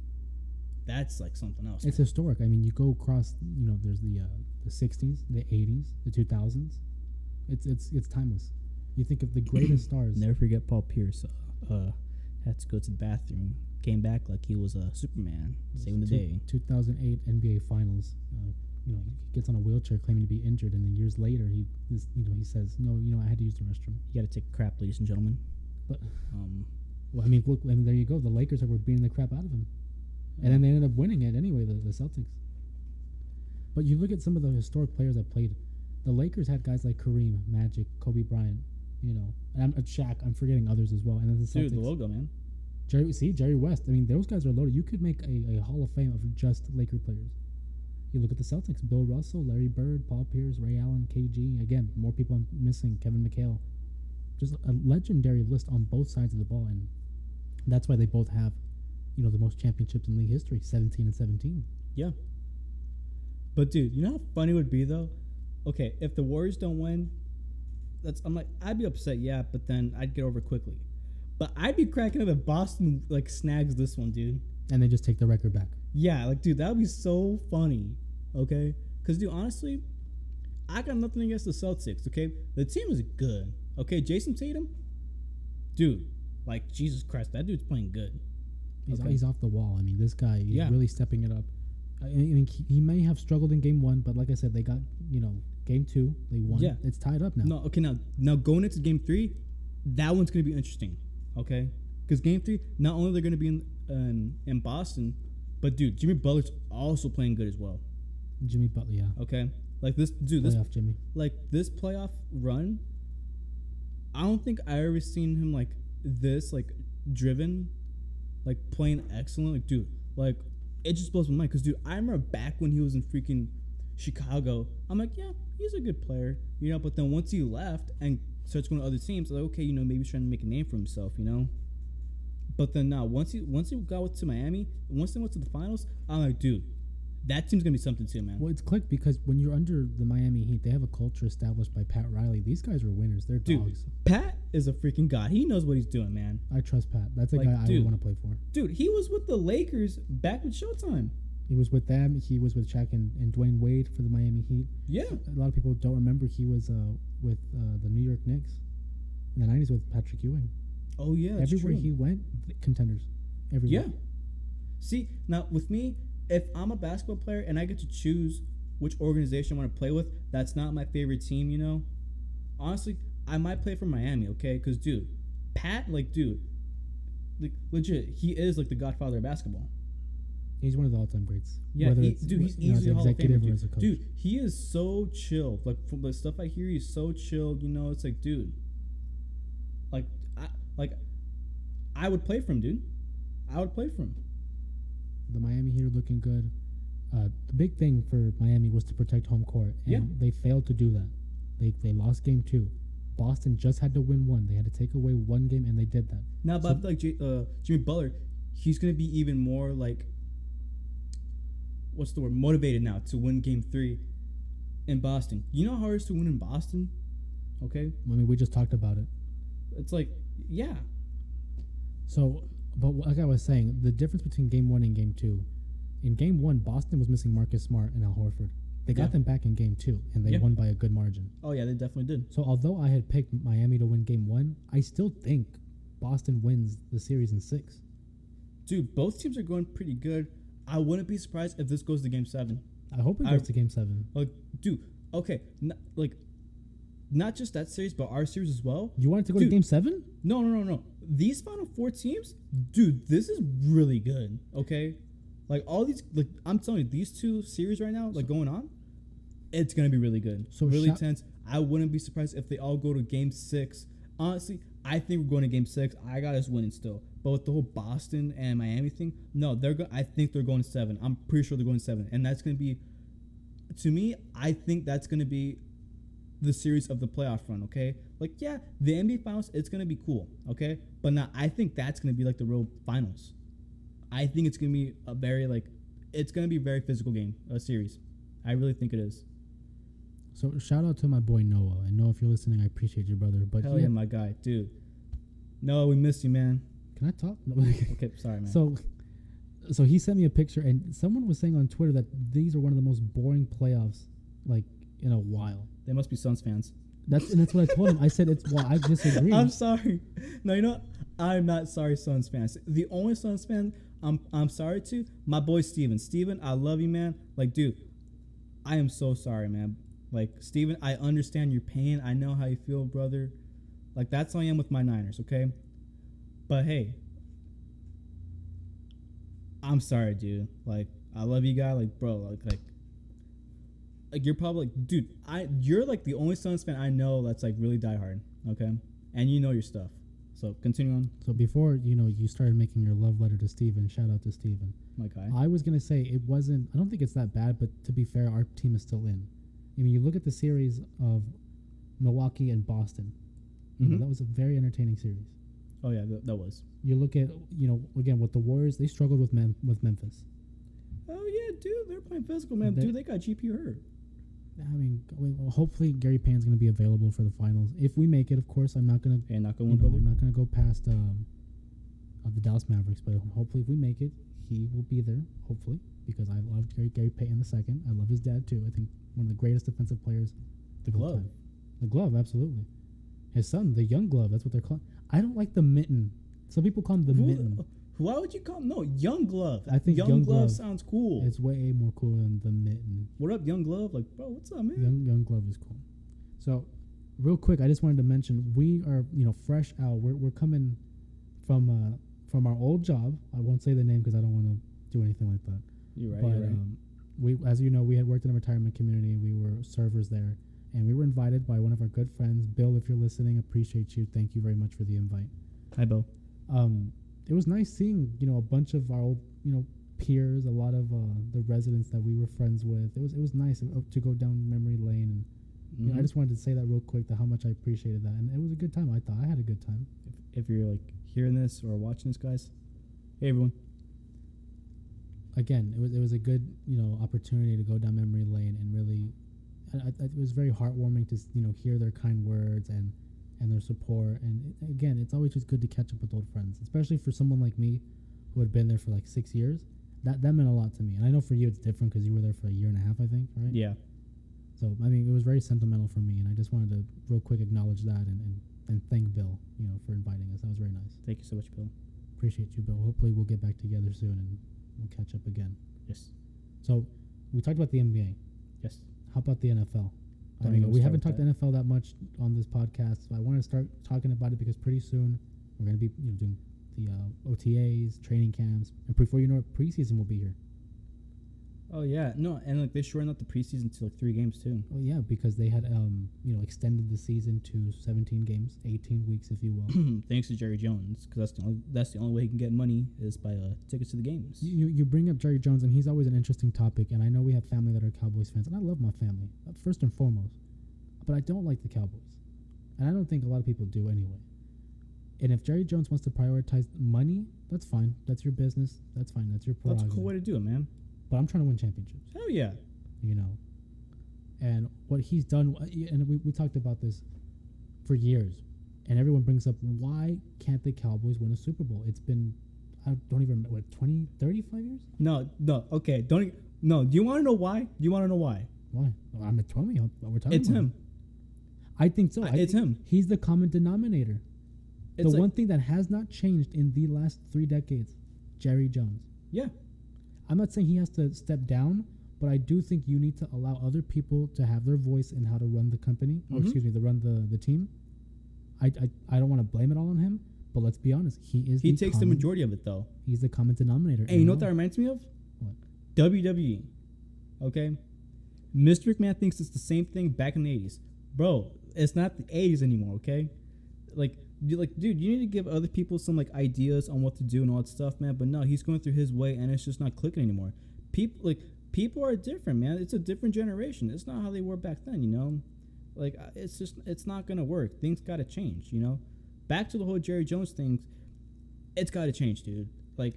that's like something else. It's historic. I mean, you go across. There's the '60s, the '80s, the 2000s. It's timeless. You think of the greatest stars. Never forget Paul Pierce. Had to go to the bathroom. Came back like he was a Superman, saving the day. 2008 NBA Finals. He gets on a wheelchair claiming to be injured, and then years later, he says, "No, I had to use the restroom." You got to take a crap, ladies and gentlemen. But well, I mean, look, there you go. The Lakers were beating the crap out of him, and then they ended up winning it anyway. The Celtics. But you look at some of the historic players that played. The Lakers had guys like Kareem, Magic, Kobe Bryant. And I'm Shaq. I'm forgetting others as well. And then the Celtics. Dude, the logo, man. Jerry West. I mean, those guys are loaded. You could make a Hall of Fame of just Laker players. You look at the Celtics: Bill Russell, Larry Bird, Paul Pierce, Ray Allen, KG. Again, more people I'm missing. Kevin McHale. Just a legendary list on both sides of the ball, and that's why they both have, the most championships in league history, 17 and 17. Yeah. But dude, you know how funny it would be though? Okay, if the Warriors don't win, I'd be upset, yeah, but then I'd get over it quickly. But I'd be cracking up if Boston like snags this one, dude. And they just take the record back. Yeah, like dude, that would be so funny. Okay? Because dude, honestly, I got nothing against the Celtics, okay? The team is good. Okay, Jason Tatum, dude, like Jesus Christ, that dude's playing good. He's off the wall. I mean, this guy is Yeah. really stepping it up. I mean, he may have struggled in game one, but like I said, they got, game two, they won. Yeah. It's tied up now. No, okay, now going into game 3, that one's gonna be interesting. Okay, because game 3, not only they're gonna be in Boston, but dude, Jimmy Butler's also playing good as well. Jimmy Butler, yeah. Okay, like this dude, Playoff Jimmy. this playoff run, I don't think I ever seen him like this, like driven, like playing excellent. Like dude, like it just blows my mind. Because dude, I remember back when he was in freaking Chicago, I'm like, yeah, he's a good player, But then once he left and starts going to other teams, like okay, maybe he's trying to make a name for himself, But then now once he got to Miami, once they went to the finals, I'm like, dude, that team's gonna be something too, man. Well, it's clicked because when you're under the Miami Heat, they have a culture established by Pat Riley. These guys are winners. They're Dude, dogs. Pat is a freaking god. He knows what he's doing, man. I trust Pat. That's a Like, guy I dude. would want to play for. Dude, he was with the Lakers back with Showtime. He was with them. He was with Shaq and Dwayne Wade for the Miami Heat. Yeah. A lot of people don't remember he was with the New York Knicks in the 90s with Patrick Ewing. Oh yeah. That's Everywhere true. he went, contenders. Everywhere. Yeah. See, now with me, if I'm a basketball player and I get to choose which organization I want to play with, that's not my favorite team, Honestly, I might play for Miami, okay? Because, dude, Pat, like, legit, he is, like, the godfather of basketball. He's one of the all-time greats. Yeah, Whether he's easily as a an Hall of executive Famer, or as a coach. dude, he is so chill. Like, from the stuff I hear, he's so chill, It's like, dude, I would play for him, dude. I would play for him. The Miami Heat are looking good. The big thing for Miami was to protect home court, and Yeah. they failed to do that. They lost game 2. Boston just had to win 1. They had to take away 1 game, and they did that. Now, but I feel like Jimmy Butler, he's going to be even more like, what's the word, motivated now to win game 3 in Boston. You know how hard it is to win in Boston? Okay? I mean, we just talked about it. It's like, yeah. So, but like I was saying, the difference between game 1 and game 2, in game 1, Boston was missing Marcus Smart and Al Horford. They got them back in game 2, and they won by a good margin. Oh, yeah, they definitely did. So, although I had picked Miami to win game 1, I still think Boston wins the series in 6. Dude, both teams are going pretty good. I wouldn't be surprised if this goes to game 7. I hope it goes to game 7. Like, dude, okay, not just that series, but our series as well. You want it to go to game 7? No. These Final Four teams, dude, this is really good, okay? Like all these, like I'm telling you, these two series right now, like going on, it's gonna be really good. So Really tense. I wouldn't be surprised if they all go to Game 6. Honestly, I think we're going to Game 6. I got us winning still. But with the whole Boston and Miami thing, no, I think they're going 7. I'm pretty sure they're going 7, and that's gonna be, to me, I think that's gonna be the series of the playoff run. Okay, like yeah, the NBA Finals, it's gonna be cool. Okay, but now I think that's gonna be like the real finals. I think it's gonna be a very it's gonna be a very physical game, a series. I really think it is. So shout out to my boy Noah. And Noah, if you're listening, I appreciate you, brother. But Hell yeah, my guy, dude. Noah, we missed you, man. Can I talk? Okay, sorry, man. So he sent me a picture, and someone was saying on Twitter that these are one of the most boring playoffs like in a while. They must be Suns fans. That's what I told him. I said it's why I disagree. I'm sorry. No, you know what? I'm not sorry, Suns fans. The only Suns fan I'm sorry to, my boy Steven. Steven, I love you, man. Like, dude, I am so sorry, man. Like, Steven, I understand your pain. I know how you feel, brother. Like, that's how I am with my Niners, okay? But hey, I'm sorry, dude. Like, I love you, guy. Like, bro, like you're probably like, dude, you're like the only Suns fan I know that's like really diehard, okay? And you know your stuff. So continue on. So before you started making your love letter to Steven, shout out to Steven. My guy. I was gonna say it wasn't. I don't think it's that bad, but to be fair, our team is still in. I mean, you look at the series of Milwaukee and Boston. That was a very entertaining series. Oh yeah, that was. You look at again with the Warriors, they struggled with Memphis. Oh yeah, dude, they're playing physical, man. Dude, they got GP hurt. I mean, hopefully Gary Payne's going to be available for the finals. If we make it, of course, I'm not going to. I'm not going to go past the Dallas Mavericks, but hopefully, if we make it, he will be there. Hopefully, because I loved Gary Payton II. I love his dad too. I think one of the greatest defensive players. The glove. The glove, absolutely. His son, the young glove. That's what they're calling. I don't like the mitten. Some people call him the mitten. Why would you call him? No, Young Glove. I think Young Glove sounds cool. It's way more cool than the mitten. What up, Young Glove? Like, bro, what's up, man? Young Glove is cool. So, real quick, I just wanted to mention we are fresh out. We're coming from our old job. I won't say the name because I don't want to do anything like that. You're right. But you're right. we, as you know, we had worked in a retirement community. We were servers there, and we were invited by one of our good friends, Bill. If you're listening, appreciate you. Thank you very much for the invite. Hi, Bill. It was nice seeing a bunch of our old peers, a lot of the residents that we were friends with. It was nice to go down memory lane, and I just wanted to say that real quick, how much I appreciated that, and it was a good time. I thought I had a good time. If you're like hearing this or watching this, guys, hey everyone. Again, it was a good opportunity to go down memory lane, and really, it was very heartwarming to hear their kind words and their support. And again, it's always just good to catch up with old friends, especially for someone like me who had been there for like 6 years. That meant a lot to me. And I know for you it's different because you were there for a year and a half, I think, right? Yeah. So, I mean, it was very sentimental for me, and I just wanted to real quick acknowledge that and thank Bill, for inviting us. That was very nice. Thank you so much, Bill. Appreciate you, Bill. Hopefully we'll get back together soon and we'll catch up again. Yes. So, we talked about the NBA. Yes. How about the NFL? We haven't talked NFL that much on this podcast, so I want to start talking about it because pretty soon we're going to be doing the OTAs, training camps, and before you know it, preseason will be here. Oh yeah, no, and like they shortened up the preseason to like 3 games too. Oh yeah, because they had extended the season to 17 games, 18 weeks, if you will. Thanks to Jerry Jones, because that's the only way he can get money is by tickets to the games. You bring up Jerry Jones, and he's always an interesting topic. And I know we have family that are Cowboys fans, and I love my family first and foremost, but I don't like the Cowboys, and I don't think a lot of people do anyway. And if Jerry Jones wants to prioritize money, that's fine. That's your business. That's fine. That's your prerogative. That's a cool way to do it, man. But I'm trying to win championships. Hell yeah. And what he's done, and we talked about this for years, and everyone brings up, why can't the Cowboys win a Super Bowl? It's been, I don't even remember, 20, 35 years? No, okay. Do you want to know why? Why? Well, I'm at 20. We're talking It's about him. I think so. It's him. He's the common denominator. It's one thing that has not changed in the last 3 decades, Jerry Jones. Yeah. I'm not saying he has to step down, but I do think you need to allow other people to have their voice in how to run the company, or to run the team. I don't want to blame it all on him, but let's be honest, he takes the majority of it though. He's the common denominator. Hey, you know what that reminds me of? What? WWE. Okay, Mr. McMahon thinks it's the same thing back in the 80s, bro. It's not the 80s anymore. Okay, dude, you need to give other people some like ideas on what to do and all that stuff, man. But no, he's going through his way, and it's just not clicking anymore. People are different, man. It's a different generation. It's not how they were back then, you know. Like it's not gonna work. Things gotta change, you know. Back to the whole Jerry Jones thing. It's gotta change, dude. Like,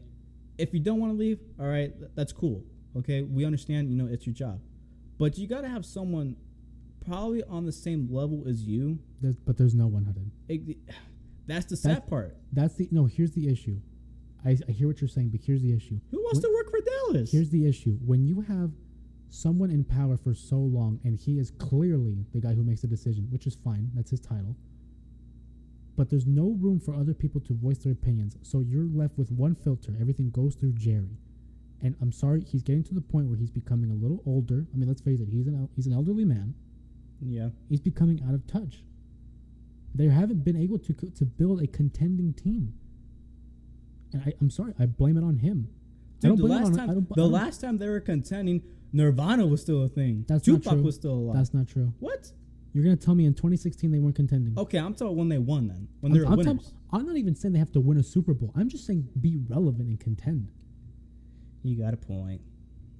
if you don't want to leave, all right, that's cool. Okay, we understand. You know, it's your job, but you gotta have someone probably on the same level as you. But there's no one, Hudden. That's the sad part. Here's the issue. I hear what you're saying, but here's the issue. Who wants to work for Dallas? Here's the issue. When you have someone in power for so long, and he is clearly the guy who makes the decision, which is fine. That's his title. But there's no room for other people to voice their opinions. So you're left with one filter. Everything goes through Jerry. And I'm sorry, he's getting to the point where he's becoming a little older. I mean, let's face it, he's an elderly man. Yeah. He's becoming out of touch. They haven't been able to build a contending team. And I'm sorry, I blame it on him. Dude, the last time they were contending, Nirvana was still a thing. Tupac was still alive. That's not true. What? You're going to tell me in 2016 they weren't contending? Okay, I'm talking when they won then. When they were winners. I'm not even saying they have to win a Super Bowl. I'm just saying be relevant and contend. You got a point.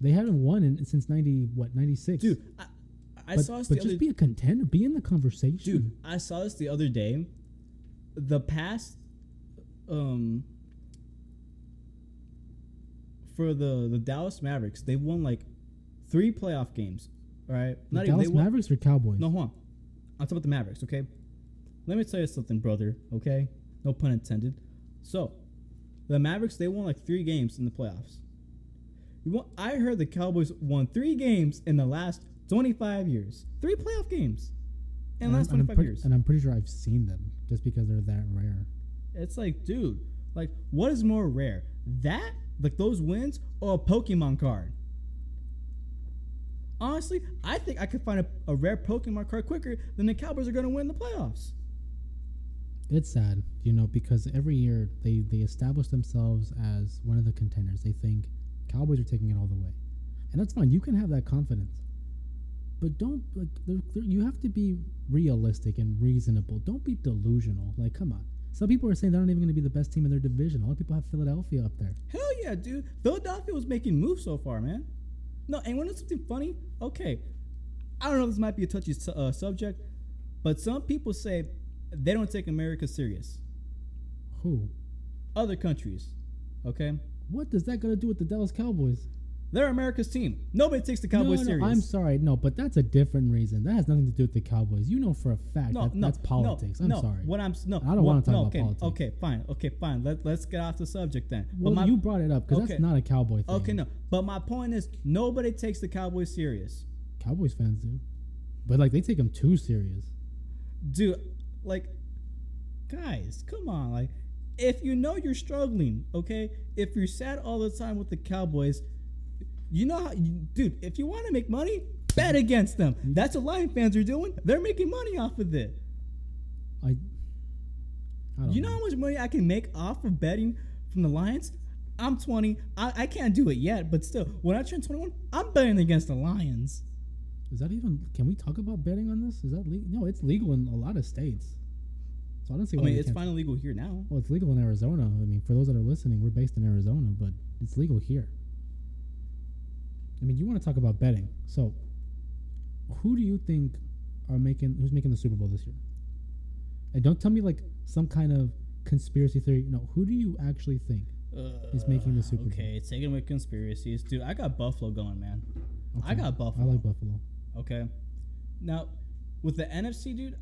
They haven't won since 96? Dude, I saw this the other day. Just be a contender. Be in the conversation. Dude, I saw this the other day. The past... for the Dallas Mavericks, they won like 3 playoff games. All right, the Dallas Mavericks or Cowboys? No, hold on. I'm talking about the Mavericks. Okay, let me tell you something, brother. Okay, no pun intended. So, the Mavericks, they won like 3 games in the playoffs. I heard the Cowboys won 3 games in the last 25 years. 3 playoff games in the last 25 years. And I'm pretty sure I've seen them just because they're that rare. It's like, dude, like, what is more rare? That, like those wins, or a Pokemon card? Honestly, I think I could find a rare Pokemon card quicker than the Cowboys are going to win the playoffs. It's sad, you know, because every year they establish themselves as one of the contenders. They think Cowboys are taking it all the way. And that's fine. You can have that confidence. But don't, like, you have to be realistic and reasonable. Don't be delusional. Like, come on. Some people are saying they're not even going to be the best team in their division. A lot of people have Philadelphia up there. Hell yeah, dude. Philadelphia was making moves so far, man. No, and when it's something funny, okay, I don't know if this might be a touchy subject, but some people say they don't take America serious. Who? Other countries, okay? What does that got to do with the Dallas Cowboys? They're America's team. Nobody takes the Cowboys serious. I'm sorry, but that's a different reason. That has nothing to do with the Cowboys. You know for a fact that's politics. I'm sorry. I don't want to talk about politics. Okay, fine. Let's get off the subject then. Well, you brought it up because that's not a Cowboy thing. Okay, no. But my point is, nobody takes the Cowboys serious. Cowboys fans do, but like they take them too serious. Dude, like, guys, come on. Like, if you know you're struggling, okay, if you're sad all the time with the Cowboys. You know how, dude, if you want to make money, bet against them. That's what Lion fans are doing. They're making money off of it. I don't know how much money I can make off of betting from the Lions? I'm 20. I can't do it yet, but still, when I turn 21, I'm betting against the Lions. Is that even, can we talk about betting on this? Is that legal? No, it's legal in a lot of states. So I don't see why. It's finally legal here now. Well, it's legal in Arizona. I mean, for those that are listening, we're based in Arizona, but it's legal here. I mean, you want to talk about betting. So, who do you think who's making the Super Bowl this year? And don't tell me like some kind of conspiracy theory. No, who do you actually think is making the Super Bowl? Okay, taking away conspiracies. Dude, I got Buffalo going, man. Okay. I got Buffalo. I like Buffalo. Okay. Now, with the NFC, dude,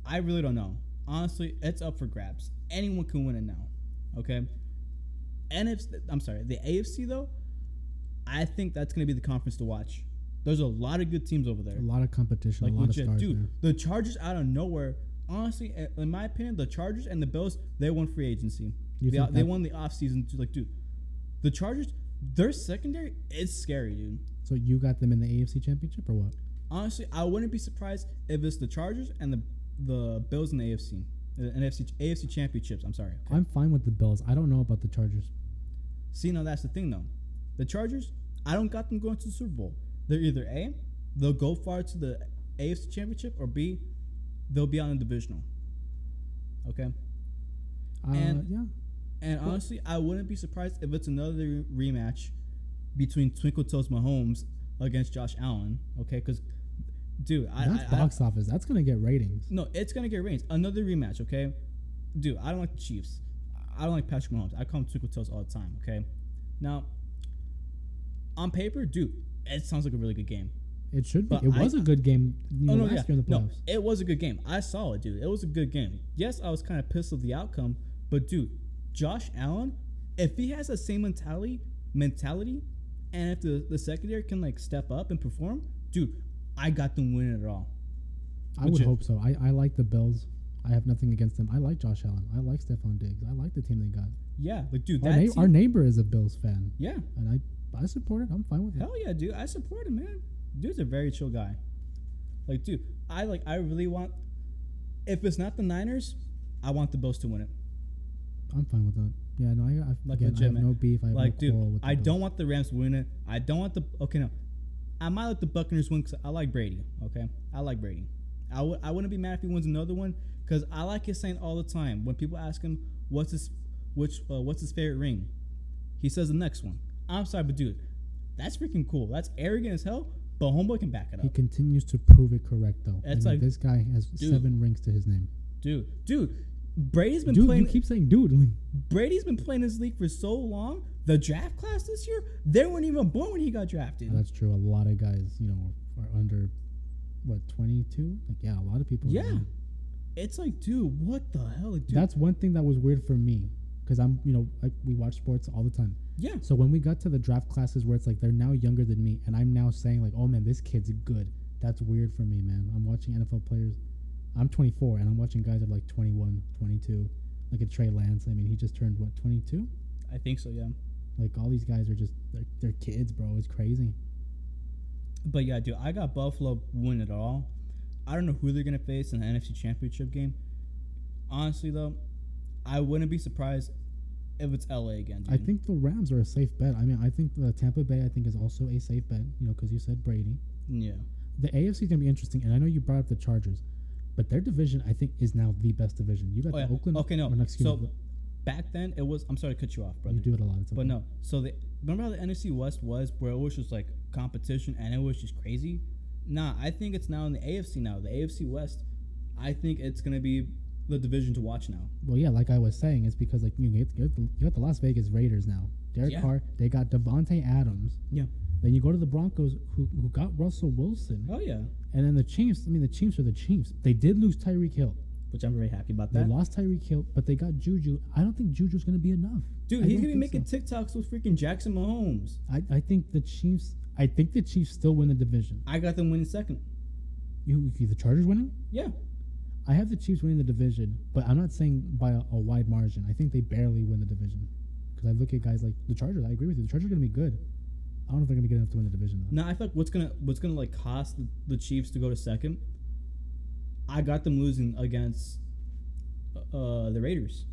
I really don't know. Honestly, it's up for grabs. Anyone can win it now. Okay? The AFC, though, I think that's going to be the conference to watch. There's a lot of good teams over there. A lot of competition, like, a lot legit, of stars dude, there. The Chargers out of nowhere, honestly, in my opinion, the Chargers and the Bills, they won free agency. They won the offseason. Like, dude, the Chargers, their secondary is scary, dude. So you got them in the AFC Championship or what? Honestly, I wouldn't be surprised if it's the Chargers and the Bills in the AFC. AFC Championships, I'm sorry. Okay? I'm fine with the Bills. I don't know about the Chargers. See, now that's the thing, though. The Chargers, I don't got them going to the Super Bowl. They're either A, they'll go far to the AFC Championship, or B, they'll be on the divisional. Okay. And yeah. And honestly, I wouldn't be surprised if it's another rematch between Twinkle Toes Mahomes against Josh Allen. Okay, because dude, That's box office. That's gonna get ratings. No, it's gonna get ratings. Another rematch. Okay, dude, I don't like the Chiefs. I don't like Patrick Mahomes. I call him Twinkle Toes all the time. Okay, now on paper, dude, it sounds like a really good game. It should be. But It was a good game last year in the playoffs. No, it was a good game. I saw it, dude. It was a good game. Yes, I was kind of pissed with the outcome, but dude, Josh Allen, if he has the same mentality, and if the secondary can like step up and perform, dude, I got them winning it all. I would hope so. I like the Bills. I have nothing against them. I like Josh Allen. I like Stephon Diggs. I like the team they got. Yeah, like dude, our neighbor is a Bills fan. Yeah, and I support it. I'm fine with it. Hell yeah, dude, I support him, man. Dude's a very chill guy. Like, dude, I really want. If it's not the Niners, I want the Bills to win it. I'm fine with that. Yeah, no, I legit, I have no beef. I have no quarrel with the I Bills. don't want the Rams to win it. I don't want the. Okay, no. I might let the Buccaneers win because I like Brady. Okay, I like Brady. I wouldn't be mad if he wins another one because I like his saying all the time. When people ask him what's his favorite ring, he says the next one. I'm sorry, but dude, that's freaking cool. That's arrogant as hell, but homeboy can back it up. He continues to prove it correct though. It's like this guy has 7 rings to his name. Dude, Brady's been playing. You keep saying dude. Brady's been playing this league for so long. The draft class this year, they weren't even born when he got drafted. That's true. A lot of guys, are under, 22? Like, yeah, a lot of people. Yeah. It's like, dude, what the hell? Like, dude. That's one thing that was weird for me. Because I'm, we watch sports all the time. Yeah. So when we got to the draft classes where it's like they're now younger than me, and I'm now saying like, oh man, this kid's good. That's weird for me, man. I'm watching NFL players. I'm 24, and I'm watching guys that are like 21, 22. Like a Trey Lance. I mean, he just turned, 22? I think so, yeah. Like, all these guys are just, they're kids, bro. It's crazy. But yeah, dude, I got Buffalo win it all. I don't know who they're going to face in the NFC Championship game. Honestly, though, I wouldn't be surprised if it's LA again, dude. I think the Rams are a safe bet. I mean, I think the Tampa Bay, I think, is also a safe bet, because you said Brady. Yeah. The AFC is going to be interesting, and I know you brought up the Chargers, but their division, I think, is now the best division. You got the Oakland. Okay, no. So back then, it was. I'm sorry to cut you off, brother. You do it a lot. It's okay. But no. So remember how the NFC West was, where it was just like competition and it was just crazy? Nah, I think it's now in the AFC now. The AFC West, I think it's going to be the division to watch now. Well, yeah, like I was saying, it's because like you got the Las Vegas Raiders now. Derek Carr, they got Devontae Adams. Yeah. Then you go to the Broncos, who got Russell Wilson. Oh yeah. And then the Chiefs. I mean, the Chiefs are the Chiefs. They did lose Tyreek Hill, which I'm very happy about they that. They lost Tyreek Hill, but they got Juju. I don't think Juju's going to be enough. Dude, he's going to be making TikToks with freaking Jackson Mahomes. I think the Chiefs. I think the Chiefs still win the division. I got them winning second. You the Chargers winning? Yeah. I have the Chiefs winning the division, but I'm not saying by a wide margin. I think they barely win the division. Because I look at guys like the Chargers. I agree with you. The Chargers are going to be good. I don't know if they're going to be good enough to win the division, though. No, I feel like what's gonna like cost the Chiefs to go to second. I got them losing against the Raiders.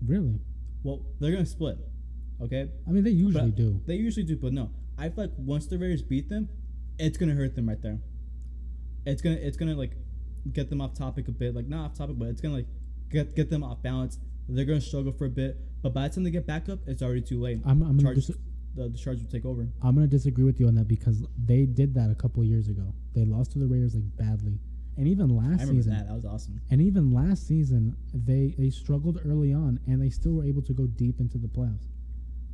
Really? Well, they're gonna split. Okay. I mean, they usually do. They usually do, but no. I feel like once the Raiders beat them, it's gonna hurt them right there. It's gonna like get them off topic a bit, like not off topic, but it's gonna like get them off balance. They're gonna struggle for a bit, but by the time they get back up, it's already too late. The Chargers will take over. I'm gonna disagree with you on that because they did that a couple of years ago. They lost to the Raiders like badly, and even last season, that was awesome. And even last season, they struggled early on, and they still were able to go deep into the playoffs.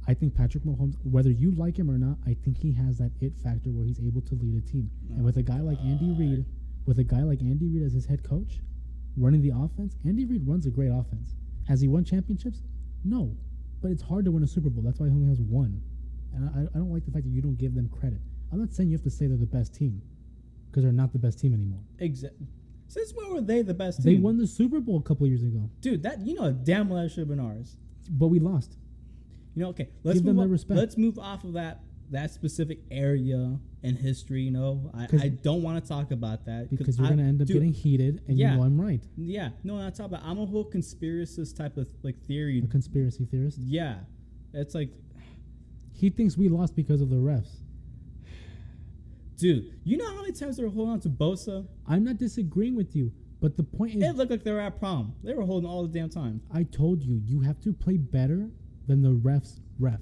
I think Patrick Mahomes, whether you like him or not, I think he has that it factor where he's able to lead a team. And with a guy like Andy Reid, as his head coach, running the offense, Andy Reid runs a great offense. Has he won championships? No, but it's hard to win a Super Bowl. That's why he only has one. And I don't like the fact that you don't give them credit. I'm not saying you have to say they're the best team, because they're not the best team anymore. Exactly. Since when were they the best team? They won the Super Bowl a couple years ago. Dude, damn well that should have been ours. But we lost. Okay. Let's give them their respect. Let's move off of that specific area in history. I don't want to talk about that because you're gonna end up getting heated, and I'm right. Yeah. No, not talk about. I'm a whole conspiracist type of like theory. A conspiracy theorist. Yeah. It's like. He thinks we lost because of the refs. Dude, you know how many times they were holding on to Bosa? I'm not disagreeing with you, but the point is, It looked like they were at prom. They were holding all the damn time. I told you, you have to play better than the refs ref.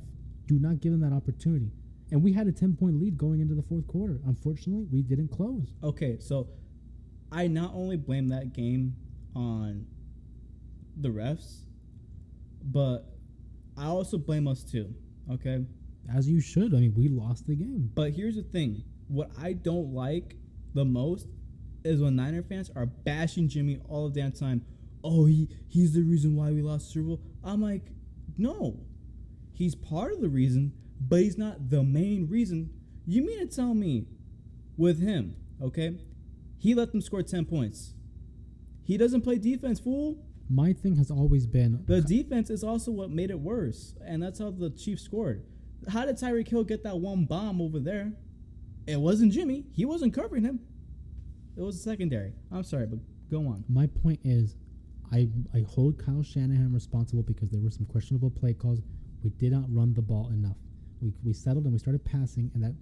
Do not give them that opportunity. And we had a 10-point lead going into the fourth quarter. Unfortunately, we didn't close. Okay, so I not only blame that game on the refs, but I also blame us too. Okay? As you should. I mean, we lost the game. But here's the thing. What I don't like the most is when Niner fans are bashing Jimmy all the damn time. Oh, he's the reason why we lost the Super Bowl. I'm like, no. He's part of the reason, but he's not the main reason. You mean to tell me with him, okay, he let them score 10 points. He doesn't play defense, fool. My thing has always been The defense is also what made it worse, and that's how the Chiefs scored. How did Tyreek Hill get that one bomb over there? It wasn't Jimmy. He wasn't covering him. It was a secondary. I'm sorry, but go on. My point is, I hold Kyle Shanahan responsible because there were some questionable play calls. We did not run the ball enough. We settled and we started passing, and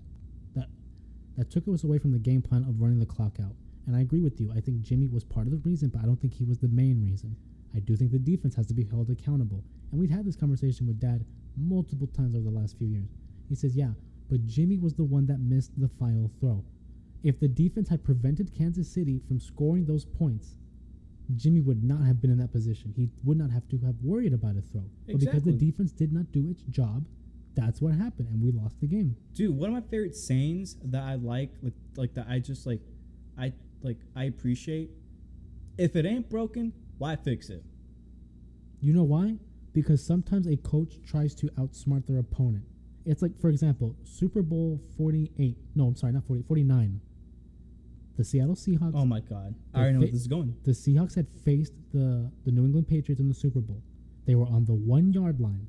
that took us away from the game plan of running the clock out. And I agree with you. I think Jimmy was part of the reason, but I don't think he was the main reason. I do think the defense has to be held accountable. And we've had this conversation with Dad multiple times over the last few years. He says, yeah, but Jimmy was the one that missed the final throw. If the defense had prevented Kansas City from scoring those points, Jimmy would not have been in that position. He would not have to have worried about a throw. But because the defense did not do its job, that's what happened, and we lost the game. Dude, one of my favorite sayings that I like that I just I appreciate. If it ain't broken, why fix it? You know why? Because sometimes a coach tries to outsmart their opponent. It's like, for example, Super Bowl 48. No, I'm sorry, not 40, 49. The Seattle Seahawks. Oh my God. I already know where this is going. The Seahawks had faced the New England Patriots in the Super Bowl. They were on the 1-yard line.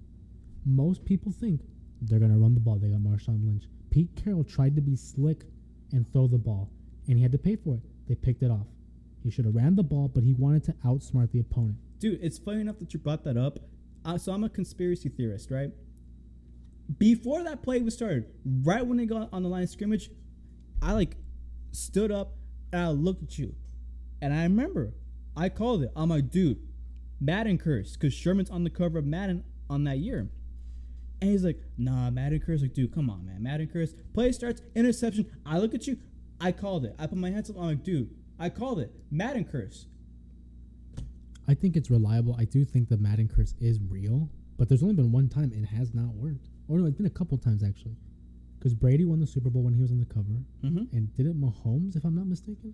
Most people think they're going to run the ball. They got Marshawn Lynch. Pete Carroll tried to be slick and throw the ball, and he had to pay for it. They picked it off. He should have ran the ball, but he wanted to outsmart the opponent. Dude, it's funny enough that you brought that up. So I'm a conspiracy theorist, right? Before that play was started, right when they got on the line of scrimmage, I stood up and I looked at you. And I remember I called it. I'm like, dude, Madden curse, because Sherman's on the cover of Madden on that year. And he's like, nah, Madden curse. Like, dude, come on, man. Madden curse. Play starts, interception. I look at you. I called it. I put my hands up. I'm like, dude, I called it. Madden curse. I think it's reliable. I do think the Madden curse is real, but there's only been one time it has not worked. Or no, it's been a couple times actually. Because Brady won the Super Bowl when he was on the cover. Mm-hmm. And did it Mahomes, if I'm not mistaken?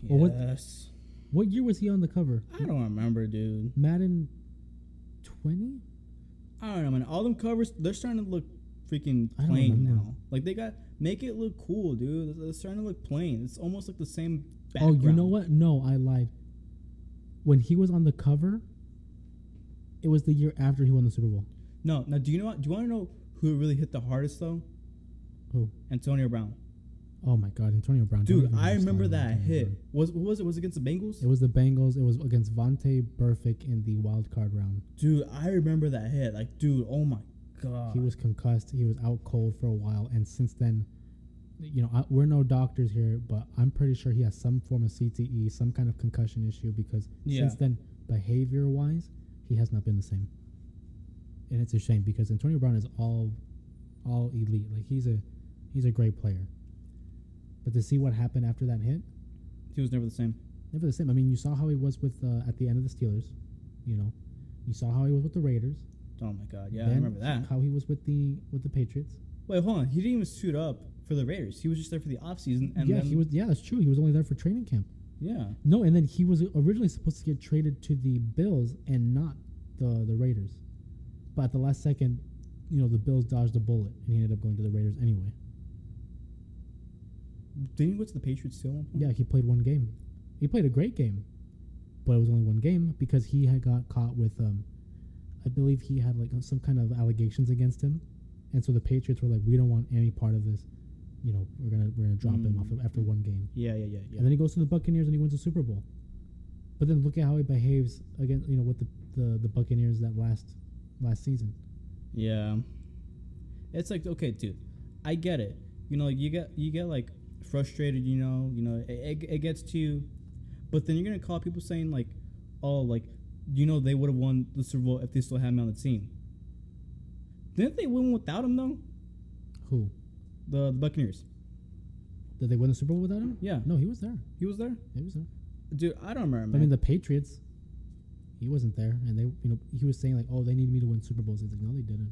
Yes. What year was he on the cover? I don't remember, dude. Madden 20? I don't know, man. All them covers, they're starting to look freaking plain now. Like, make it look cool, dude. It's starting to look plain. It's almost like the same background. Oh, you know what? No, I lied. When he was on the cover, it was the year after he won the Super Bowl. No, now do you know what? Do you want to know who really hit the hardest though? Who? Antonio Brown. Oh my God, Antonio Brown. Dude, I remember that hit. What was it? Was it against the Bengals? It was the Bengals. It was against Vontae Burfict in the wild card round. Dude, I remember that hit. Like, dude, oh my God. He was concussed. He was out cold for a while, and since then, we're no doctors here, but I'm pretty sure he has some form of CTE, some kind of concussion issue, because since then, behavior-wise, he has not been the same. And it's a shame because Antonio Brown is all elite. Like, he's a great player. But to see what happened after that hit, he was never the same. Never the same. I mean, you saw how he was with at the end of the Steelers. You saw how he was with the Raiders. Oh my God, yeah, I remember that. How he was with the Patriots. Wait, hold on. He didn't even suit up for the Raiders. He was just there for the offseason. And he was. Yeah, that's true. He was only there for training camp. Yeah. No, and then he was originally supposed to get traded to the Bills and not the Raiders. But at the last second, the Bills dodged a bullet, and he ended up going to the Raiders anyway. Didn't he go to the Patriots too at one point? Yeah, he played one game. He played a great game, but it was only one game because he had got caught with, I believe he had some kind of allegations against him, and so the Patriots were like, we don't want any part of this. We're gonna drop him off after one game. Yeah. And then he goes to the Buccaneers and he wins the Super Bowl. But then look at how he behaves against, with the Buccaneers that last season. Yeah. It's like, okay, dude, I get it. You know, you get like frustrated. It gets to you, but then you're gonna call people saying like, oh, like, they would have won the Super Bowl if they still had me on the team. Didn't they win without him though? Who? The Buccaneers. Did they win the Super Bowl without him? Yeah. No, he was there. He was there? He was there. Dude, I don't remember, man. I mean, the Patriots, he wasn't there, and they, he was saying like, "Oh, they need me to win Super Bowls." He's like, "No, they didn't."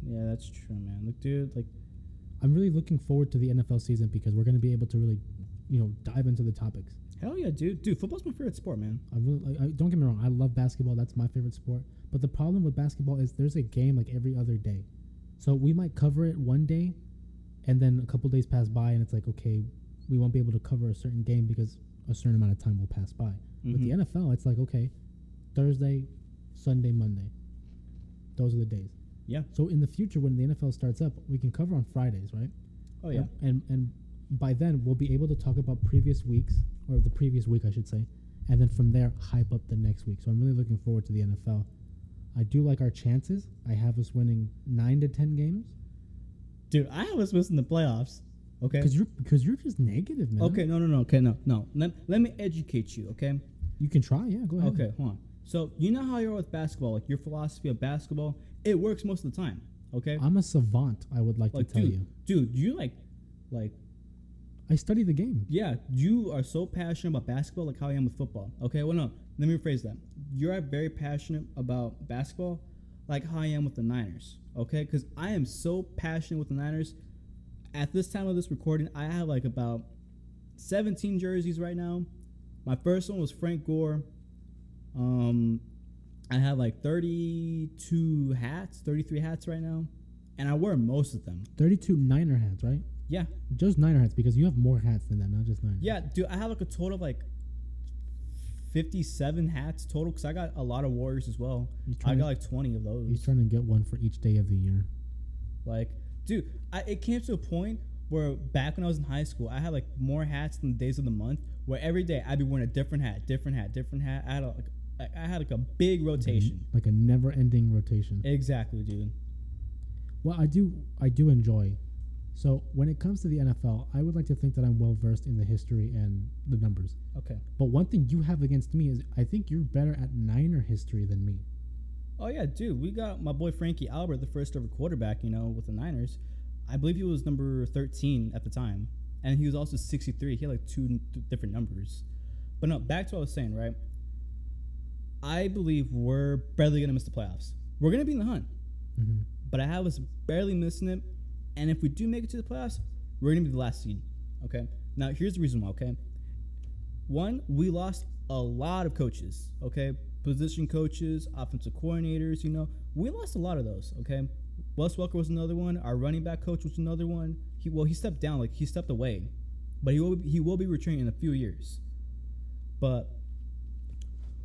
Yeah, that's true, man. Look, dude, like, I'm really looking forward to the NFL season because we're going to be able to really, dive into the topics. hell yeah, dude. Dude, football's my favorite sport, man. Don't get me wrong. I love basketball. That's my favorite sport. But the problem with basketball is there's a game like every other day. So we might cover it one day, and then a couple days pass by, and it's like, okay, we won't be able to cover a certain game because a certain amount of time will pass by. With the NFL, it's like, okay, Thursday, Sunday, Monday. Those are the days. Yeah. So in the future, when the NFL starts up, we can cover on Fridays, right? Oh, yeah. And by then, we'll be able to talk about previous weeks, or the previous week, I should say, and then from there, hype up the next week. So I'm really looking forward to the NFL. I do like our chances. I have us winning 9 to 10 games. Dude, I have us missing the playoffs. Okay. Because you're just negative, man. Okay, no. Okay, no. Let me educate you, okay? You can try, yeah, go ahead. Okay, hold on. So, you know how you are with basketball, like your philosophy of basketball, it works most of the time, okay? I'm a savant, I would like to tell you. Dude, you like, I study the game. yeah, you are so passionate about basketball like how I am with football, okay? Well, no, let me rephrase that. You're very passionate about basketball like how I am with the Niners, okay? Because I am so passionate with the Niners. At this time of this recording, I have like about 17 jerseys right now. My first one was Frank Gore. I have like 33 hats right now, and I wear most of them. 32 Niner hats, right? Yeah. Just Niner hats, because you have more hats than that, not just Niner. Yeah, dude, I have like a total of like 57 hats total, because I got a lot of Warriors as well. I got like 20 of those. He's trying to get one for each day of the year. Like, dude, it came to a point where back when I was in high school, I had like more hats than the days of the month, where every day I'd be wearing a different hat. I had like a big rotation. Like a never-ending rotation. Exactly, dude. Well, I do enjoy. So when it comes to the NFL, I would like to think that I'm well-versed in the history and the numbers. Okay. But one thing you have against me is I think you're better at Niner history than me. Oh, yeah, dude. We got my boy Frankie Albert, the first ever quarterback, with the Niners. I believe he was number 13 at the time. And he was also 63. He had like two different numbers. But no, back to what I was saying, right? I believe we're barely going to miss the playoffs. We're going to be in the hunt. Mm-hmm. But I have us barely missing it. And if we do make it to the playoffs, we're going to be the last seed. Okay? Now, here's the reason why, okay? One, we lost a lot of coaches, okay? Position coaches, offensive coordinators, We lost a lot of those, okay? Wes Welker was another one. Our running back coach was another one. He stepped down, he stepped away. But he will be returning in a few years. But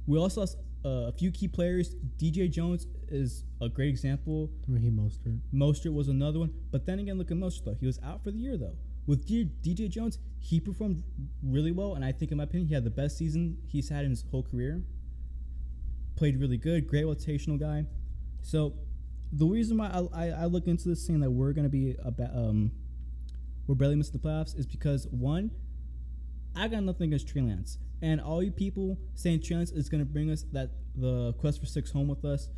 we also lost a few key players. DJ Jones is a great example. Raheem Mostert. Mostert was another one. But then again, look at Mostert, though. He was out for the year, though. With DJ Jones, he performed really well. And I think, in my opinion, he had the best season he's had in his whole career. Played really good. Great rotational guy. So the reason why I look into this saying that we're going to be we're barely missing the playoffs is because, one, I got nothing against Trey Lance. And all you people saying Trey Lance is going to bring us the quest for 6 home with us,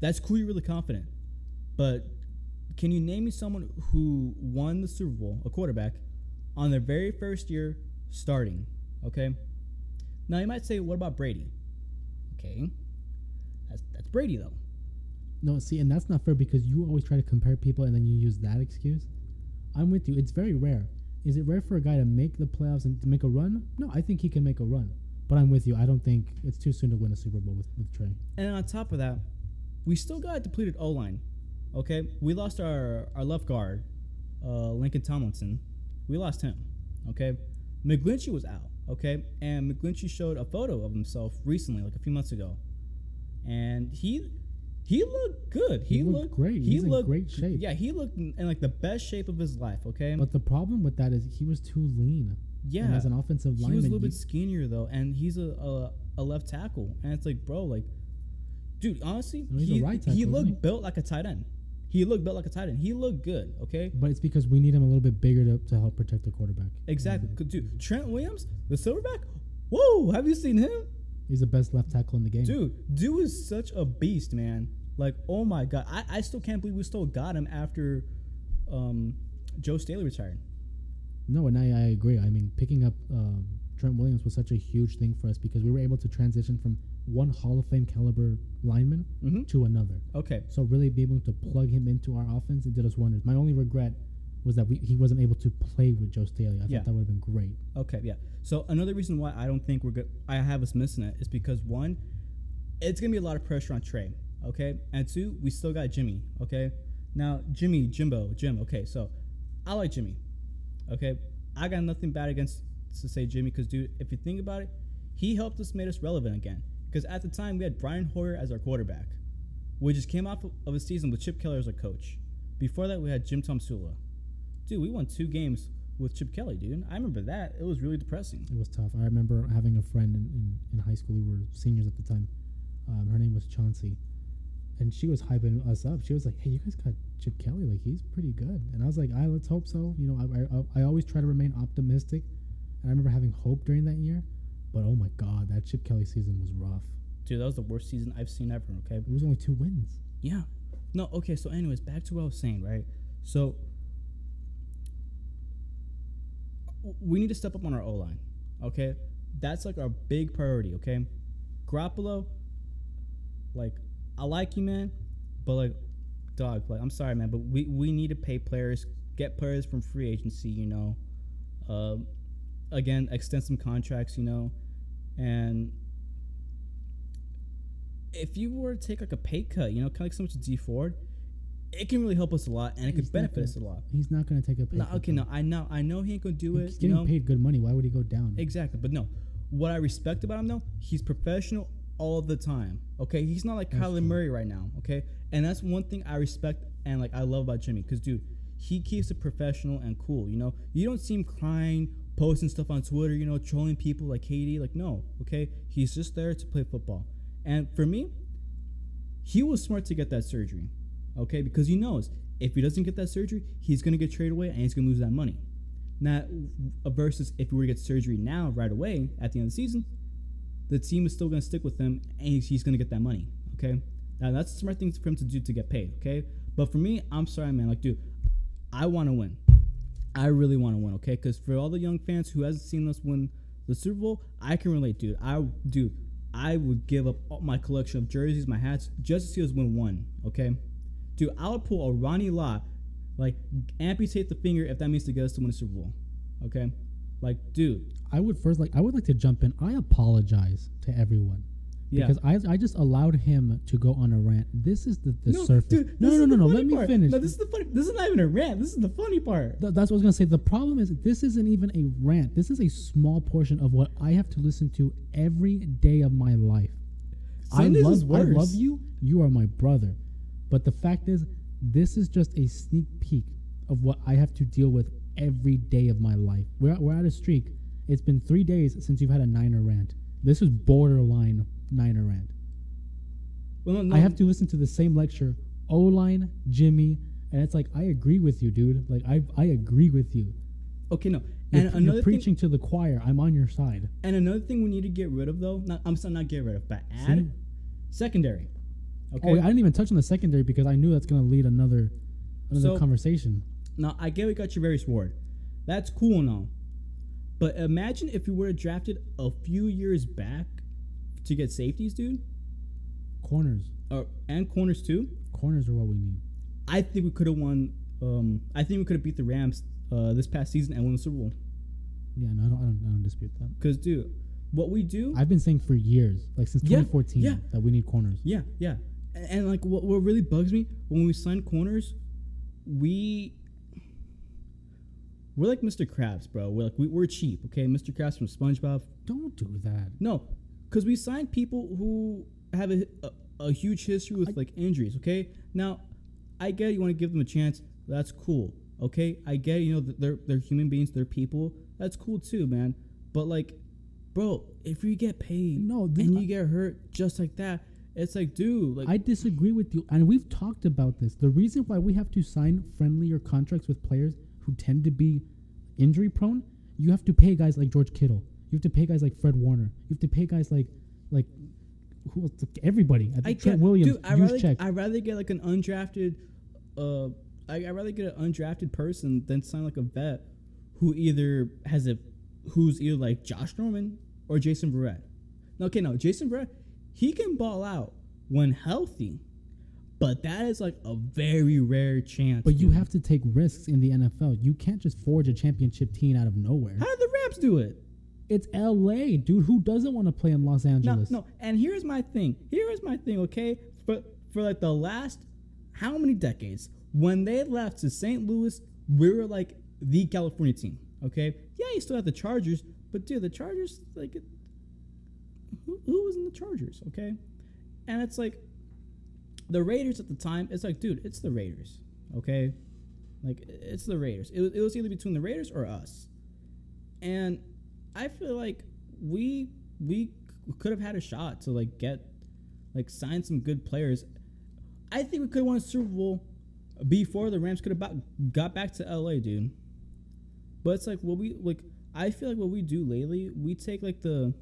that's cool. You're really confident. But can you name me someone who won the Super Bowl, a quarterback, on their very first year starting? Okay. Now you might say, what about Brady? Okay. That's Brady, though. No, see, and that's not fair because you always try to compare people and then you use that excuse. I'm with you. It's very rare. Is it rare for a guy to make the playoffs and to make a run? No, I think he can make a run. But I'm with you. I don't think it's too soon to win a Super Bowl with Trey. And on top of that, we still got a depleted O-line. Okay? We lost our left guard, Lincoln Tomlinson. We lost him. Okay? McGlinchey was out. Okay? And McGlinchey showed a photo of himself recently, like a few months ago. And he looked good. He looked great. He's in great shape. Yeah, he looked in like the best shape of his life, okay? But the problem with that is he was too lean. Yeah. And as an offensive lineman, he was a little bit skinnier though, and he's a left tackle. And it's like, bro, like, dude, honestly, he's a right tackle, he looked built like a tight end. He looked built like a tight end. He looked good, okay? But it's because we need him a little bit bigger to help protect the quarterback. Exactly. Dude, Trent Williams, the silverback, whoa, have you seen him? He's the best left tackle in the game. Dude is such a beast, man. Like, oh my God. I still can't believe we still got him after Joe Staley retired. No, and I agree. I mean, picking up Trent Williams was such a huge thing for us because we were able to transition from one Hall of Fame caliber lineman to another. Okay. So really be able to plug him into our offense, it did us wonders. My only regret was that he wasn't able to play with Joe Staley. I thought that would have been great. Okay, yeah. So another reason why I don't think we're good, I have us missing it, is because one, it's gonna be a lot of pressure on Trey. Okay, and two, we still got Jimmy. Okay, now Jim. Okay, so I like Jimmy. Okay, I got nothing bad against to say Jimmy because, dude, if you think about it, he helped us, made us relevant again. Because at the time we had Brian Hoyer as our quarterback. We just came off of a season with Chip Kelly as our coach. Before that, we had Jim Tomsula. Dude, we won 2 games with Chip Kelly, dude. I remember that. It was really depressing. It was tough. I remember having a friend in high school. We were seniors at the time. Her name was Chauncey. And she was hyping us up. She was like, hey, you guys got Chip Kelly. Like, he's pretty good. And I was like, let's hope so. You know, I always try to remain optimistic. And I remember having hope during that year. But, oh, my God, that Chip Kelly season was rough. Dude, that was the worst season I've seen ever, okay? It was only 2 wins. Yeah. No, okay, so anyways, back to what I was saying, right? So, we need to step up on our O-line, okay? That's, like, our big priority, okay? Garoppolo, like, I like you, man, but, like, dog, like, I'm sorry, man, but we need to pay players, get players from free agency, you know? Again, extend some contracts, you know? And if you were to take, like, a pay cut, you know, kind of like similar to D Ford, it can really help us a lot, and it could benefit us a lot. He's not going to take a pay cut. Okay, no, I know he ain't going to do it. He's getting paid good money. Why would he go down? Exactly, but no. What I respect about him, though, he's professional all the time, okay? He's not like Kyler Murray right now, okay? And that's one thing I respect and, like, I love about Jimmy, because, dude, he keeps it professional and cool, you know? You don't see him crying, posting stuff on Twitter, you know, trolling people like Katie. Like, no, okay? He's just there to play football. And for me, he was smart to get that surgery, okay? Because he knows if he doesn't get that surgery, he's going to get traded away and he's going to lose that money. Now, versus if he were to get surgery now, right away, at the end of the season, the team is still going to stick with him and he's going to get that money, okay? Now, that's a smart thing for him to do to get paid, okay? But for me, I'm sorry, man. Like, dude, I want to win. I really want to win, okay? Because for all the young fans who hasn't seen us win the Super Bowl, I can relate, dude. I would give up all my collection of jerseys, my hats, just to see us win one, okay? Dude, I would pull a Ronnie Lott, like, amputate the finger if that means to get us to win the Super Bowl, okay? Like, dude. I would like to jump in. I apologize to everyone. Yeah. Because I just allowed him to go on a rant. This is the surface. Dude, no. Let me finish. No, this is the funny. This is not even a rant. This is the funny part. That's what I was gonna say. The problem is this isn't even a rant. This is a small portion of what I have to listen to every day of my life. I love you. You are my brother. But the fact is, this is just a sneak peek of what I have to deal with every day of my life. We're at a streak. It's been 3 days since you've had a Niner rant. This is borderline Niner rant. Well, no, I have to listen to the same lecture, O-line, Jimmy, and it's like, I agree with you, dude. Like, I agree with you. Okay, no. You're preaching to the choir. I'm on your side. And another thing we need to get rid of, though, not get rid of, but add secondary. Okay. Oh, I didn't even touch on the secondary because I knew that's going to lead another conversation. Now, I get we got Javarius Ward. That's cool and all. But imagine if we would have drafted a few years back to get safeties, dude. Corners. And corners, too. Corners are what we need. I think we could have won. I think we could have beat the Rams this past season and won the Super Bowl. Yeah, no, I don't dispute that. Because, dude, what we do... I've been saying for years, like since 2014, that we need corners. Yeah. And like, what really bugs me, when we sign corners, we're like Mr. Krabs, bro. We're cheap, okay? Mr. Krabs from SpongeBob. Don't do that. No, because we signed people who have a huge history with like injuries, okay? Now, I get you want to give them a chance. That's cool, okay? I get, you know, they're human beings, they're people. That's cool too, man. But like, bro, if you get paid and you get hurt just like that, It's like, dude, like I disagree with you, and we've talked about this. The reason why we have to sign friendlier contracts with players who tend to be injury prone, you have to pay guys like George Kittle. You have to pay guys like Fred Warner. You have to pay guys like who else? Everybody. I think Trent Williams. Dude, I'd rather get like an undrafted, I'd rather get an undrafted person than sign like a vet who's either like Josh Norman or Jason Verrett. No, Jason Verrett, he can ball out when healthy, but that is like a very rare chance. But you have to take risks in the NFL. You can't just forge a championship team out of nowhere. How did the Rams do it? It's LA, dude. Who doesn't want to play in Los Angeles? No. And here's my thing. Okay? For like the last how many decades, when they left to St. Louis, we were like the California team. Okay? Yeah, you still have the Chargers, but dude, the Chargers, like, who was in the Chargers? Okay? And it's like the Raiders at the time. It's like, dude, it's the Raiders. Okay? Like, it's the Raiders. It was either between the Raiders or us. And I feel like we could have had a shot to like sign some good players. I think we could have won a Super Bowl before the Rams could have got back to LA, dude. But it's like I feel like what we do lately, we take like the.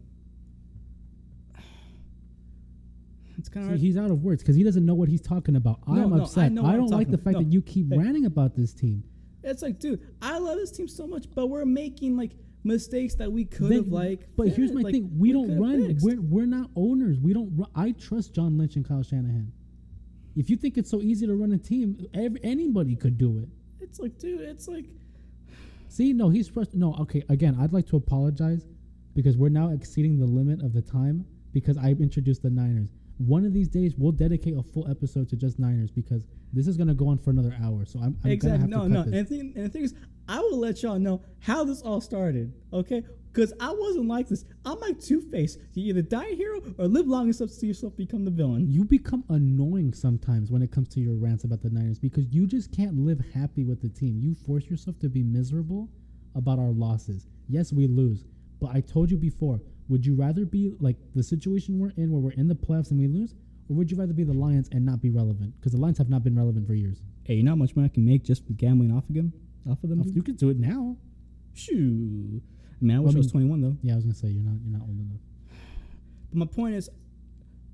It's kind of he's out of words because he doesn't know what he's talking about. I'm upset. I don't like the fact that you keep ranting about this team. It's like, dude, I love this team so much, but we're making like mistakes that we could have But here's my thing: we don't run. We're not owners. We don't. I trust John Lynch and Kyle Shanahan. If you think it's so easy to run a team, anybody could do it. It's like, dude, it's like. See, no, he's frustrated. No, okay. Again, I'd like to apologize because we're now exceeding the limit of the time because I introduced the Niners. One of these days, we'll dedicate a full episode to just Niners because this is going to go on for another hour. So I'm exactly gonna have to cut this. And the thing is, I will let y'all know how this all started, okay? Because I wasn't like this. I'm like Two-Face. You either die a hero or live long enough to see yourself become the villain. You become annoying sometimes when it comes to your rants about the Niners because you just can't live happy with the team. You force yourself to be miserable about our losses. Yes, we lose. But I told you before, would you rather be like the situation we're in where we're in the playoffs and we lose? Or would you rather be the Lions and not be relevant? Because the Lions have not been relevant for years. Hey, you know how much money I can make just for gambling off of them? You could do it now. Shoo. Man, I wish I was 21 though. Yeah, I was gonna say you're not old enough. But my point is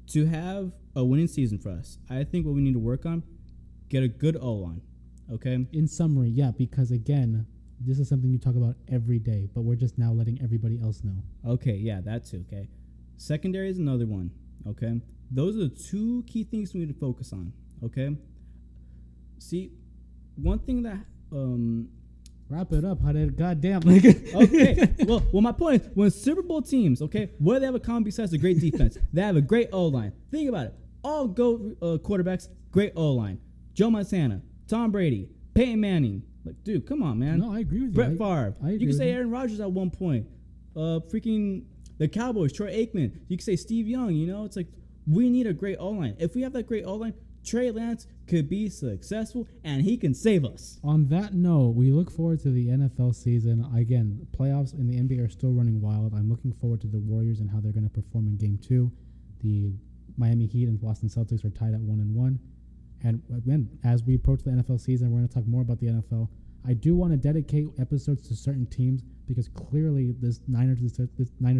to have a winning season for us. I think what we need to work on, get a good O-line. Okay? In summary, yeah, because again, this is something you talk about every day, but we're just now letting everybody else know. Okay, yeah, that too, okay? Secondary is another one, okay? Those are the two key things we need to focus on, okay? See, one thing that wrap it up. How did goddamn okay. Well, my point is when Super Bowl teams, okay, what do they have in common besides a great defense? They have a great O-line. Think about it. All GOAT quarterbacks, great O-line. Joe Montana, Tom Brady, Peyton Manning. Like, dude, come on, man. No, I agree with you. Brett Favre. You can say you. Aaron Rodgers at one point. Freaking the Cowboys, Troy Aikman. You can say Steve Young. You know, it's like we need a great O-line. If we have that great O-line, Trey Lance could be successful and he can save us. On that note, we look forward to the NFL season. Again, playoffs in the NBA are still running wild. I'm looking forward to the Warriors and how they're going to perform in Game 2. The Miami Heat and Boston Celtics are tied at 1-1. And again, as we approach the NFL season, we're going to talk more about the NFL. I do want to dedicate episodes to certain teams because clearly this Niners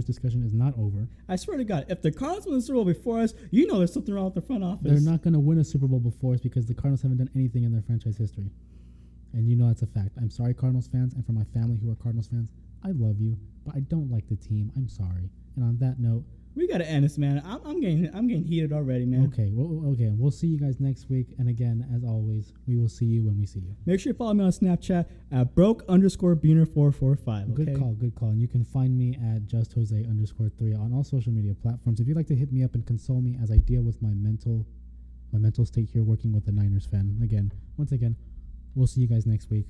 discussion is not over. I swear to God, if the Cardinals win the Super Bowl before us, you know there's something wrong with the front office. They're not going to win a Super Bowl before us because the Cardinals haven't done anything in their franchise history. And you know that's a fact. I'm sorry, Cardinals fans, and for my family who are Cardinals fans, I love you, but I don't like the team. I'm sorry. And on that note, we gotta end this, man. I'm getting heated already, man. Okay, okay. We'll see you guys next week. And again, as always, we will see you when we see you. Make sure you follow me on Snapchat at broke_beaner445. Okay? Good call. And you can find me at justjose_3 on all social media platforms. If you'd like to hit me up and console me as I deal with my mental state here working with the Niners fan. Once again, we'll see you guys next week.